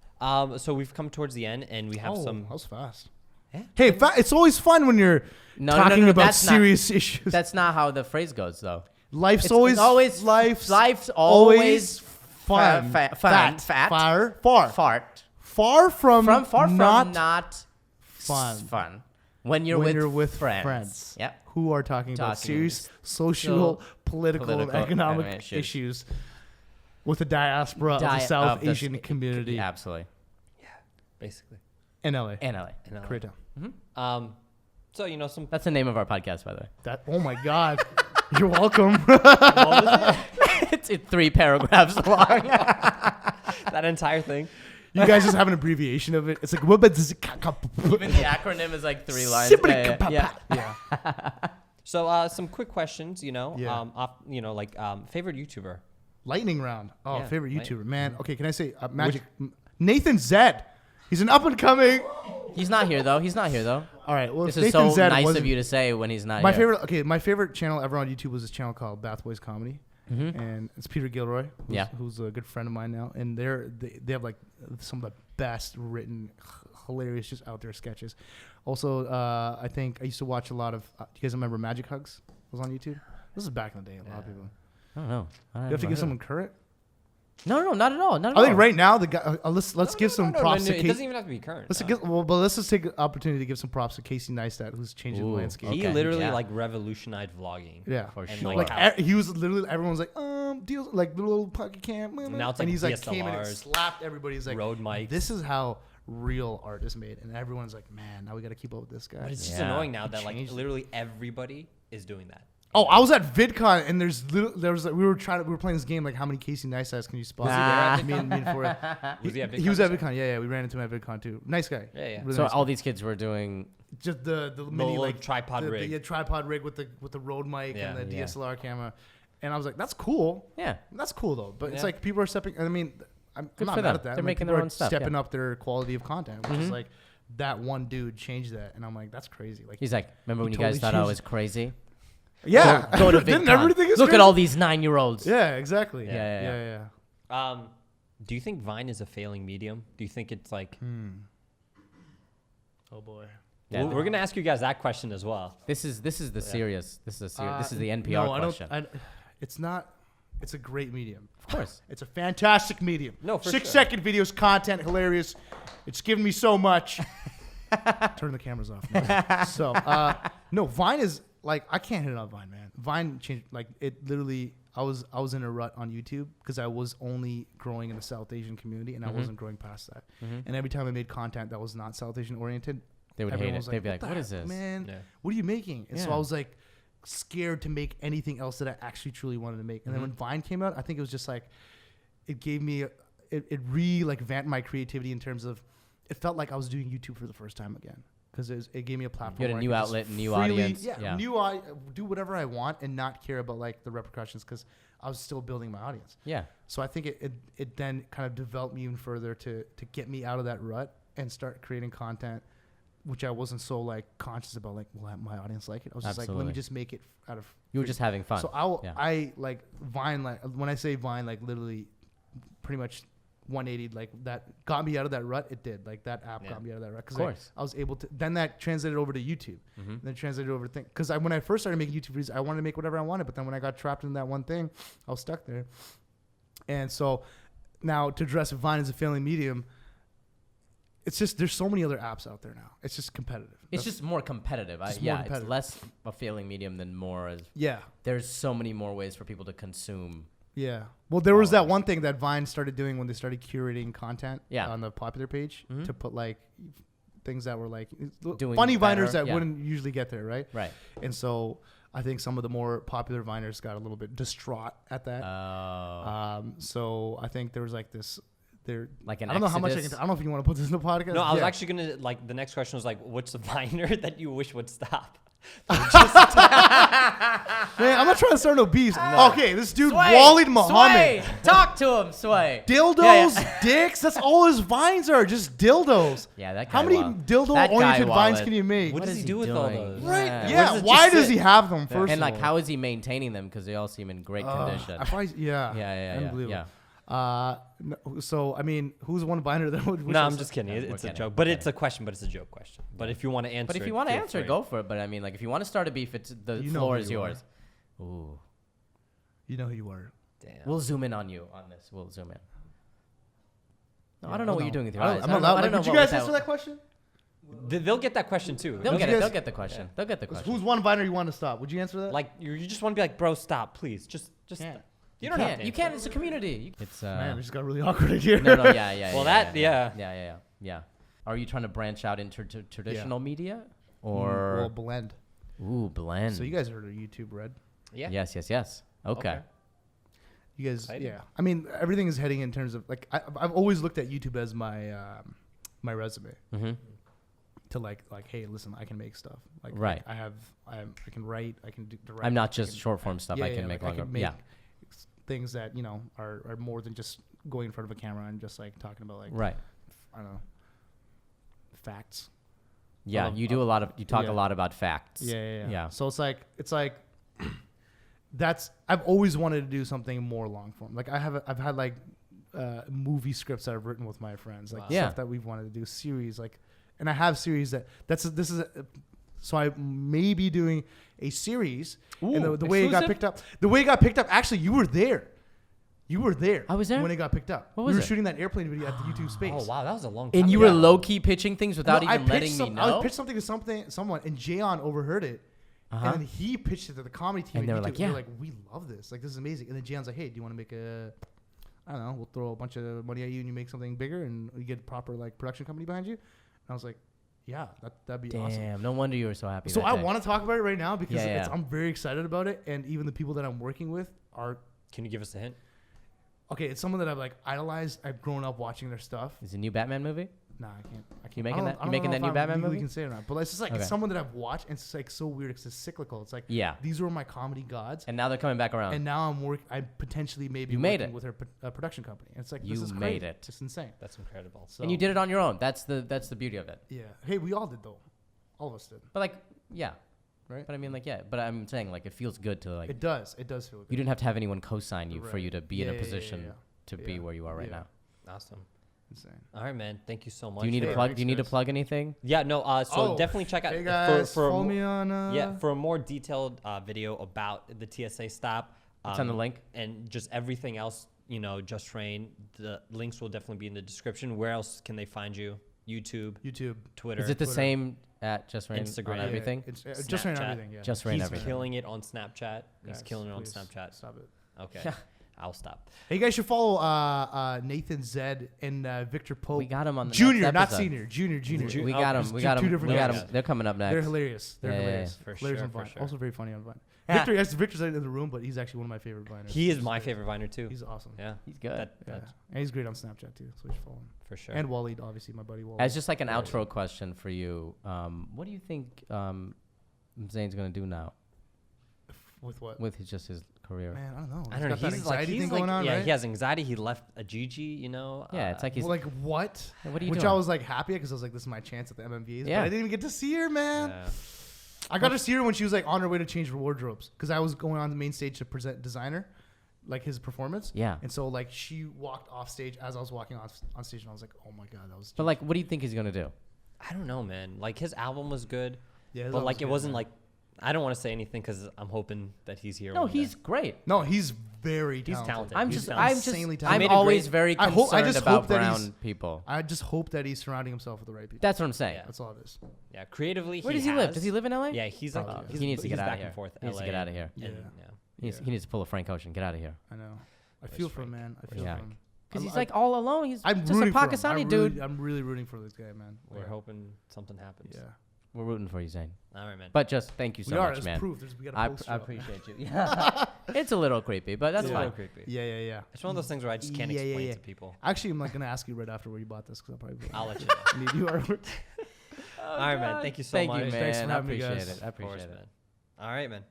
S2: So we've come towards the end, and we have some.
S3: That was fast.
S2: Yeah.
S3: Hey, it's always fun when you're
S1: No,
S3: talking about
S1: that's not-
S3: serious issues.
S1: That's not how the phrase goes, though.
S3: Life's
S1: It's
S3: always
S1: life's always
S3: fun.
S1: fat,
S3: Far from
S1: not
S3: fun.
S1: fun. When you're with friends. Yep.
S3: who are talking about
S1: Talking
S3: serious social, political, and
S1: political
S3: economic
S1: issues.
S3: issues. with the diaspora of the South Asian community.
S1: Yeah, absolutely.
S2: Yeah, basically.
S3: In LA.
S1: In LA.
S3: Koreatown.
S2: So, you know, some...
S1: That's the name of our podcast, by the way.
S3: Oh my God. You're welcome.
S2: What was it?
S1: It's 3 paragraphs long.
S2: That entire thing.
S3: You guys just have an abbreviation of it. It's like, what about this?
S1: Even the acronym is like 3 lines. Yeah.
S2: So, some quick questions, you know.
S3: Yeah.
S2: Favorite YouTuber?
S3: Lightning round. Oh,
S2: Yeah,
S3: favorite
S2: light-
S3: YouTuber. Man, okay, can I say Magic? Nathan Zed. He's an up and coming.
S1: He's not here, though.
S3: All right, well,
S1: This
S3: if
S1: is
S3: Nathan
S1: so
S3: Zed
S1: nice
S3: wasn't-
S1: of you to say when he's not
S3: My
S1: here.
S3: my favorite channel ever on YouTube was this channel called Bath Boys Comedy. And it's Peter Gilroy, who's a good friend of mine now, and they have like some of the best written, hilarious, just out there sketches. Also, I think I used to watch a lot of. Do you guys remember Magic Hugs? Was on YouTube. This is back in the day. A lot of people.
S1: I don't know.
S3: You have to give someone credit.
S1: No, not at all.
S3: I think right now the guy. Let's give some props to
S2: It
S3: Casey.
S2: doesn't even have to be current.
S3: Let's just take the opportunity to give some props to Casey Neistat, who's changing the landscape.
S2: He
S1: Okay.
S2: literally
S1: Yeah.
S2: like revolutionized vlogging.
S3: Yeah,
S1: For
S2: And,
S1: sure.
S2: like,
S3: he was literally everyone's like deals like the little pocket cam.
S2: Now it's
S3: and
S2: like
S3: he's like came in and
S2: DSLRs,
S3: slapped everybody. He's like
S2: Rode mics.
S3: This is how real art is made, and everyone's like, man, now we got to keep up with this guy.
S2: But it's just
S1: Yeah.
S2: annoying now that like
S3: changed it.
S2: literally everybody is doing that.
S3: Oh, I was at VidCon and there was like, we were playing this game like how many Casey Neistats can you spot?
S2: Was he there at
S3: me and Ford.
S2: Was he at
S3: He was at
S2: VidCon?
S3: VidCon. Yeah, we ran into him at VidCon too. Nice guy.
S2: Yeah.
S3: Really
S1: So
S3: nice
S1: all
S3: guy.
S1: these kids were doing.
S3: Just the mini
S2: little
S3: like
S2: tripod rig.
S3: Yeah, tripod rig with the Rode mic
S2: Yeah.
S3: and the
S1: Yeah.
S3: DSLR camera, and I was like, that's cool.
S1: Yeah.
S3: That's cool though. But it's
S2: Yeah.
S3: like people are stepping. I mean, I'm
S1: Good
S3: not
S1: for
S3: mad
S1: them.
S3: at that.
S1: They're
S3: I'm
S1: making
S3: like,
S1: their
S3: people
S1: own
S3: are
S1: stuff,
S3: stepping
S1: yeah.
S3: up their quality of content, which is like that one dude changed that, and I'm like, that's crazy. Like
S1: He's like, remember when you
S3: totally
S1: guys thought I
S3: changed-
S1: was crazy?
S3: yeah,
S1: Go to
S3: didn't
S1: VidCon.
S3: everything is
S1: Look at
S3: crazy?
S1: all these 9-year-olds.
S3: Yeah, exactly.
S1: Yeah.
S2: Do you think Vine is a failing medium? Do you think it's like?
S3: Oh boy.
S1: Yeah,
S2: We're gonna ask you guys that question as well.
S1: This is the serious. This is the NPR
S3: no,
S1: question.
S3: It's not. It's a great medium.
S1: Of course.
S3: It's a fantastic medium.
S2: No, for
S3: 6-second videos, content, hilarious. It's given me so much. Turn the cameras off. now. So, no, Vine is like I can't hit it on Vine, man. Vine changed like it literally. I was in a rut on YouTube because I was only growing in the South Asian community and I wasn't growing past that. And every time I made content that was not South Asian oriented,
S1: They would
S3: everyone
S1: hate it.
S3: was
S1: They'd be like,
S3: the
S1: "What is
S3: heck,
S1: this?"
S3: man?
S2: Yeah.
S3: What are you making? And so
S1: Yeah.
S3: I was like scared to make anything else that I actually truly wanted to make. And then when Vine came out, I think it was just like it gave me it like vamped my creativity in terms of it felt like I was doing YouTube for the first time again because it gave me a platform.
S1: You had a
S3: where I
S1: new
S3: could just
S1: outlet, new
S3: freely-
S1: audience. Yeah.
S3: do whatever I want and not care about like the repercussions because I was still building my audience.
S1: Yeah.
S3: So I think it then kind of developed me even further to get me out of that rut and start creating content, which I wasn't so like conscious about. Like, will my audience like it? I was just like, let
S1: Absolutely.
S3: me just make it out of.
S1: You were just having fun.
S3: So I like Vine. Like when I say Vine, like literally, pretty much 180. Like that got me out of that rut. It did. Like that app got me out of that rut.
S1: Of course.
S3: I was able to. Then that translated over to YouTube. Then translated over to thing. Because when I first started making YouTube videos, I wanted to make whatever I wanted. But then when I got trapped in that one thing, I was stuck there. And so now to address Vine as a failing medium, it's just there's so many other apps out there now. It's just competitive.
S1: It's just more competitive.
S3: Just more
S1: Yeah,
S3: competitive.
S1: it's less a failing medium than more as
S3: Yeah.
S1: there's so many more ways for people to consume.
S3: Yeah. Well, there was that one thing that Vine started doing when they started curating content on the popular page to put like things that were like
S1: Doing
S3: funny
S1: better,
S3: Viners that
S1: yeah.
S3: wouldn't usually get there, right?
S1: Right.
S3: And so I think some of the more popular Viners got a little bit distraught at that. So I think there was like this.
S1: Like an
S3: I don't know how much I
S1: exodus?
S3: can. I don't know if you want to put this in the podcast.
S2: No, I was
S3: Yeah.
S2: actually gonna like the next question was like, what's the Viner that you wish would stop?
S3: Man, I'm not trying to start no beefs. Okay, this dude Walid Muhammad.
S1: Sway! Talk to him, Sway.
S3: Dildos, dicks. That's all his vines are. Just dildos.
S1: Yeah, that guy.
S3: How many
S1: That guy
S3: dildo-oriented vines
S1: Walid.
S3: can you make?
S2: What does he do with all those?
S3: Right?
S1: Yeah.
S3: Yeah.
S2: Where does it
S3: Why
S2: just
S3: does
S2: sit?
S3: he have them? First
S1: And
S3: of
S1: like,
S3: all?
S1: how is he maintaining them? Because they all seem in great condition. Yeah.
S3: Unbelievable. So I mean, who's one viner that would?
S2: No, I'm just kidding.
S1: Yeah,
S2: It's
S1: we're
S2: a
S1: kidding.
S2: joke, but it's a question. But it's a joke question. But if you want to answer,
S1: But if you want to answer, go for it. But I mean, like, if you want to start a beef, the
S3: You know
S1: floor
S3: who
S1: is
S3: you
S1: yours. Ooh.
S3: You know who you are.
S2: Damn.
S1: We'll zoom in on you on this. We'll zoom in. No,
S3: Yeah,
S1: I don't know what you're doing with your eyes.
S3: I'm
S1: I don't
S3: allowed.
S1: know
S3: Would you
S1: what
S3: guys
S1: that-
S3: answer that question?
S2: They'll get that question too.
S1: They'll
S3: Would
S1: get
S3: you
S1: it.
S3: guys-
S1: They'll get the question. They'll get the question.
S3: Who's one viner you want to stop? Would you answer that?
S2: Like you just want to be like, bro, stop, please. Just.
S3: Yeah.
S2: You don't have to.
S1: You can't. It's a community. It's
S3: Man, it just got really awkward in here.
S1: No, yeah.
S2: Well,
S1: Yeah. Are you trying to branch out into traditional media or
S3: Well, blend.
S1: Ooh, blend?
S3: So you guys heard of YouTube Red?
S2: Yeah.
S1: Yes. Okay.
S3: You guys,
S2: Exciting.
S3: yeah. I mean, everything is heading in terms of like I've always looked at YouTube as my my resume
S1: Mm-hmm.
S3: to like hey, listen, I can make stuff. Like
S1: Right.
S3: I can write. I can direct.
S1: I'm not just short form stuff.
S3: Yeah,
S1: I can make
S3: like,
S1: longer.
S3: I can make
S1: Yeah.
S3: things that are more than just going in front of a camera and just like talking about like
S1: Right.
S3: I don't know facts.
S1: Yeah. You do a lot of. You talk
S3: yeah.
S1: a lot about facts.
S3: Yeah. So it's like that's I've always wanted to do something more long form. Like I've had like movie scripts that I've written with my friends, like
S1: Yeah.
S3: stuff that we've wanted to do, series like, and I have series so I may be doing a series.
S1: Ooh,
S3: and the way it got
S1: exclusive?
S3: picked up, actually you were there.
S1: I was there
S3: when it got picked up.
S1: What
S3: we
S1: was
S3: were
S1: it?
S3: shooting that airplane video at the YouTube space.
S2: Oh wow, that was a long time.
S1: And you
S2: ago.
S1: were low key pitching things without
S3: No, I
S1: even letting
S3: pitched
S1: me know.
S3: I pitched something to someone, and Jayon overheard it,
S1: Uh-huh.
S3: and then he pitched it to the comedy team.
S1: And they
S3: at
S1: were like,
S3: YouTube,
S1: yeah.
S3: they're like, we love this. Like, this is amazing. And then Jayon's like, hey, do you want to make I don't know, we'll throw a bunch of money at you and you make something bigger and you get a proper like production company behind you. And I was like, yeah, that'd be awesome.
S1: Damn. No wonder you were so happy.
S3: So
S1: that
S3: I
S1: day.
S3: want to talk about it right now because
S1: Yeah.
S3: I'm very excited about it, and even the people that I'm working with are.
S2: Can you give us a hint?
S3: Okay, it's someone that I've like idolized. I've grown up watching their stuff.
S1: Is it a new Batman movie?
S3: Nah, I can't.
S1: You
S3: I
S1: making
S3: don't-
S1: that?
S3: I
S1: You
S3: don't
S1: making
S3: know
S1: that
S3: if
S1: new
S3: I
S1: Batman
S3: legally
S1: movie?
S3: can say it or not, but it's just like
S1: Okay.
S3: it's someone that I've watched, and it's like so weird because it's cyclical. It's like
S1: Yeah.
S3: these were my comedy gods,
S1: And now they're coming back around.
S3: and now I potentially maybe
S1: You made
S3: working
S1: it.
S3: with her production company. And it's like
S1: You
S3: this is
S1: made
S3: crazy.
S1: it.
S3: It's insane.
S2: That's incredible.
S3: So,
S1: And you did it on your own. That's the beauty of it.
S3: Yeah. Hey, we all did though. All of us did.
S1: But like, yeah.
S3: Right.
S1: But I mean, like, yeah. But I'm saying, like, it feels good to like.
S3: It does. It does feel good.
S1: You didn't have to have anyone co-sign you for
S3: Right.
S1: you to be in
S3: Yeah,
S1: a
S3: yeah,
S1: position
S3: yeah.
S1: to be
S3: Yeah.
S1: where you are right
S3: Yeah.
S1: now.
S2: Awesome.
S3: Insane.
S2: All right, man. Thank you so much.
S1: Do you need to
S3: Yeah,
S1: plug?
S3: thanks,
S1: Do you need to
S3: guys.
S1: plug anything?
S2: Yeah, no. So
S3: Oh,
S2: definitely check out
S3: Hey guys, follow me on.
S2: for a more detailed video about the TSA stop.
S1: It's on the link.
S2: And just everything else. jusreign. The links will definitely be in the description. Where else can they find you? YouTube, Twitter.
S1: Is it the
S3: Twitter.
S1: same at JustRaign
S2: Instagram.
S1: on
S2: Yeah,
S1: everything?
S3: It's just right on
S2: Snapchat.
S3: everything. Yeah.
S1: JustRaign
S2: He's
S1: everything.
S2: killing it on Snapchat. He's
S3: Guys,
S2: killing it on
S3: please
S2: Snapchat.
S3: Stop it.
S2: Okay.
S1: Yeah.
S2: I'll stop.
S3: Hey, you guys should follow Nathan Zed and Victor Pope.
S1: We got him on the
S3: Junior,
S1: next
S3: not
S1: episode.
S3: senior. Junior.
S1: We
S2: Oh,
S1: got
S3: there's
S1: him. We
S3: two-
S1: got
S3: two
S1: him.
S3: different
S1: We got
S3: guys.
S1: him. They're coming up next.
S3: They're hilarious. They're
S1: Yeah, yeah,
S3: hilarious.
S2: yeah. For
S3: Hilarious
S2: sure,
S3: on
S2: for
S3: Vine.
S2: sure.
S3: Also very funny on Vine.
S1: Yeah.
S3: Victor's in the room, but he's actually one of my favorite Viners.
S2: He is my favorite Viner too.
S3: He's awesome.
S2: Yeah.
S1: He's good.
S3: Yeah. And he's great on Snapchat too, so you should follow him.
S2: For sure.
S3: And Waleed, obviously, my buddy Waleed.
S1: As just like an outro question for you, what do you think Zayn's gonna do now
S3: With what?
S1: with his career?
S3: Man, I don't know.
S2: I don't know.
S3: Got that
S2: He's like,
S3: anxiety thing going on,
S2: yeah,
S3: right?
S2: he has anxiety. He left a Gigi,
S1: Yeah, it's like he's.
S3: Well, like what?
S1: What are you
S3: Which
S1: doing?
S3: I was like happy because I was like, this is my chance at the MMVAs.
S1: Yeah.
S3: But I didn't even get to see her, man.
S2: Yeah.
S3: I got to see her when she was like on her way to change her wardrobes because I was going on the main stage to present designer, like his performance.
S1: Yeah.
S3: And so like she walked off stage as I was walking on stage, and I was like, oh my god, that was.
S1: But like, what do you think he's gonna do?
S2: I don't know, man. Like his album was good,
S3: Yeah, his
S2: but
S3: album
S2: like
S3: was
S2: it
S3: good,
S2: wasn't
S3: man.
S2: like. I don't want to say anything because I'm hoping that he's here.
S1: No,
S2: one day.
S1: he's great.
S3: No, he's very
S2: He's
S3: talented.
S2: talented.
S1: I'm
S2: He's
S1: just,
S3: insanely
S1: I'm
S3: talented.
S2: Made a
S1: always
S2: great-
S1: very
S3: I
S1: concerned
S3: hope- I just
S1: about
S3: hope that he's-
S1: brown people.
S3: I just hope that he's surrounding himself with the right people.
S1: That's what I'm saying.
S2: Yeah.
S3: That's all it is.
S2: Yeah, creatively.
S1: Where does he live? Does he live in LA?
S2: Yeah, he's like
S3: Probably.
S2: he's,
S1: He needs to
S2: he's
S1: get out
S2: back
S1: of here.
S2: and forth.
S1: He needs to
S2: LA
S1: get out of here.
S2: and-
S3: Yeah.
S1: He needs to pull a Frank Ocean. Get out of here.
S3: I know. I
S2: Where's
S3: feel for him,
S2: Frank?
S3: man. I feel
S1: Yeah.
S3: for him.
S1: Because he's
S3: I-
S1: like all alone. He's
S3: I'm
S1: just a
S3: rooting for him.
S1: Pakistani dude.
S3: I'm really rooting for this guy, man.
S2: We're
S3: Yeah.
S2: hoping something happens.
S3: Yeah.
S1: We're rooting for you, Zayn.
S2: All right, man.
S1: But just thank you so
S3: we are.
S1: much,
S3: There's
S1: man.
S3: proof. We got a
S1: I
S3: poster up.
S1: appreciate you. Yeah. It's a little creepy, but that's
S2: It's a
S1: fine.
S2: little creepy.
S3: Yeah.
S2: It's one of those things where I just can't
S3: Yeah, yeah,
S2: explain
S3: yeah.
S2: to people.
S3: Actually, I'm like gonna ask you right after where you bought this because I'll probably
S2: I'll let you know.
S3: need you artwork.
S2: All right, man. Thank you so
S1: Thank
S2: much.
S1: you, man.
S3: Thanks for
S1: I
S3: having me,
S1: appreciate
S3: guys.
S1: it. I
S2: Of course,
S1: appreciate it.
S2: man. All right, man.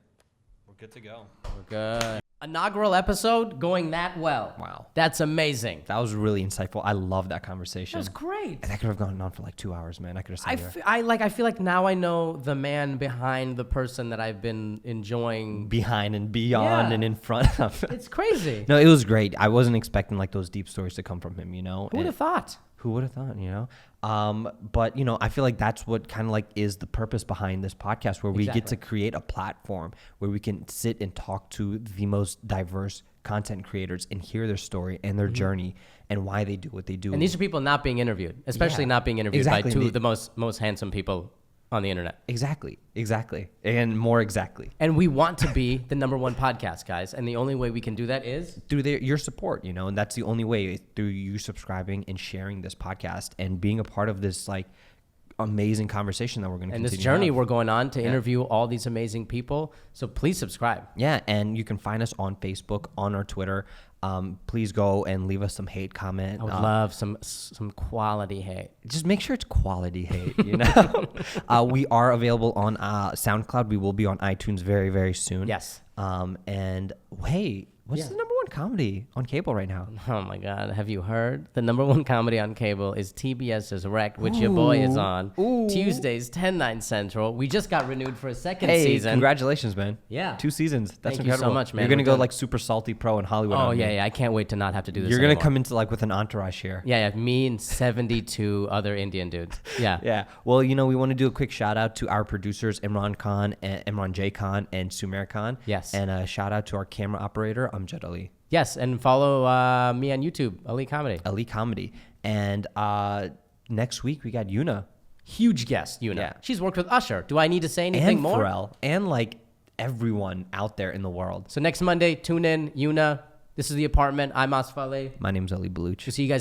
S2: We're good to go.
S1: We're good. Inaugural episode going that well.
S2: Wow.
S1: That's amazing.
S2: That was really insightful. I love that conversation.
S1: That was great.
S2: And that could have gone on for like 2 hours, man. I could have sat here.
S1: I feel like now I know the man behind the person that I've been enjoying.
S2: Behind and beyond
S1: Yeah.
S2: and in front of.
S1: It's crazy.
S2: No, it was great. I wasn't expecting like those deep stories to come from him,
S1: Who would have thought?
S2: Who would have thought, But, I feel like that's what kind of like is the purpose behind this podcast, where we get to
S1: Exactly.
S2: create a platform where we can sit and talk to the most diverse content creators and hear their story and their journey and why they do what they do.
S1: And these are people not being interviewed, especially
S2: Yeah,
S1: not being interviewed
S2: exactly.
S1: by two of the most handsome people on the internet.
S2: Exactly. And more exactly.
S1: And we want to be the #1 podcast, guys. And the only way we can do that is
S2: through your support, and that's the only way, through you subscribing and sharing this podcast and being a part of this like amazing conversation that we're going to continue.
S1: And this journey
S2: to
S1: we're going on to interview all these amazing people. So please subscribe.
S2: Yeah, and you can find us on Facebook, on our Twitter. Please go and leave us some hate comment.
S1: I would love some quality hate.
S2: Just make sure it's quality hate, We are available on SoundCloud. We will be on iTunes very, very soon.
S1: Yes.
S2: And hey, what's the #1 comedy on cable right now?
S1: Oh my God. Have you heard? The #1 comedy on cable is TBS's Wrecked, which your boy is on. Tuesdays, 10/9 Central. We just got renewed for a second season.
S2: Congratulations, man.
S1: Yeah.
S2: 2 seasons. That's
S1: Thank
S2: incredible.
S1: you so much, man.
S2: You're going to go like super salty pro in Hollywood.
S1: Oh, yeah. I can't wait to not have to do this
S2: You're going to
S1: anymore.
S2: come into like with an entourage here.
S1: Yeah. Me and 72 other Indian dudes. Yeah.
S2: Yeah. Well, we want to do a quick shout out to our producers, Imran J Khan and Sumair Khan.
S1: Yes.
S2: And a shout out to our camera operator, Amjad Ali.
S1: Yes, and follow me on YouTube, Ali Comedy.
S2: And next week we got Yuna.
S1: Huge guest, Yuna.
S2: Yeah.
S1: She's worked with Usher. Do I need to say anything
S2: And
S1: more?
S2: Pharrell. And like everyone out there in the world.
S1: So next Monday, tune in, Yuna. This is The Apartment. I'm Asif Ali.
S2: My name's Ali Baluch.
S1: We'll see you guys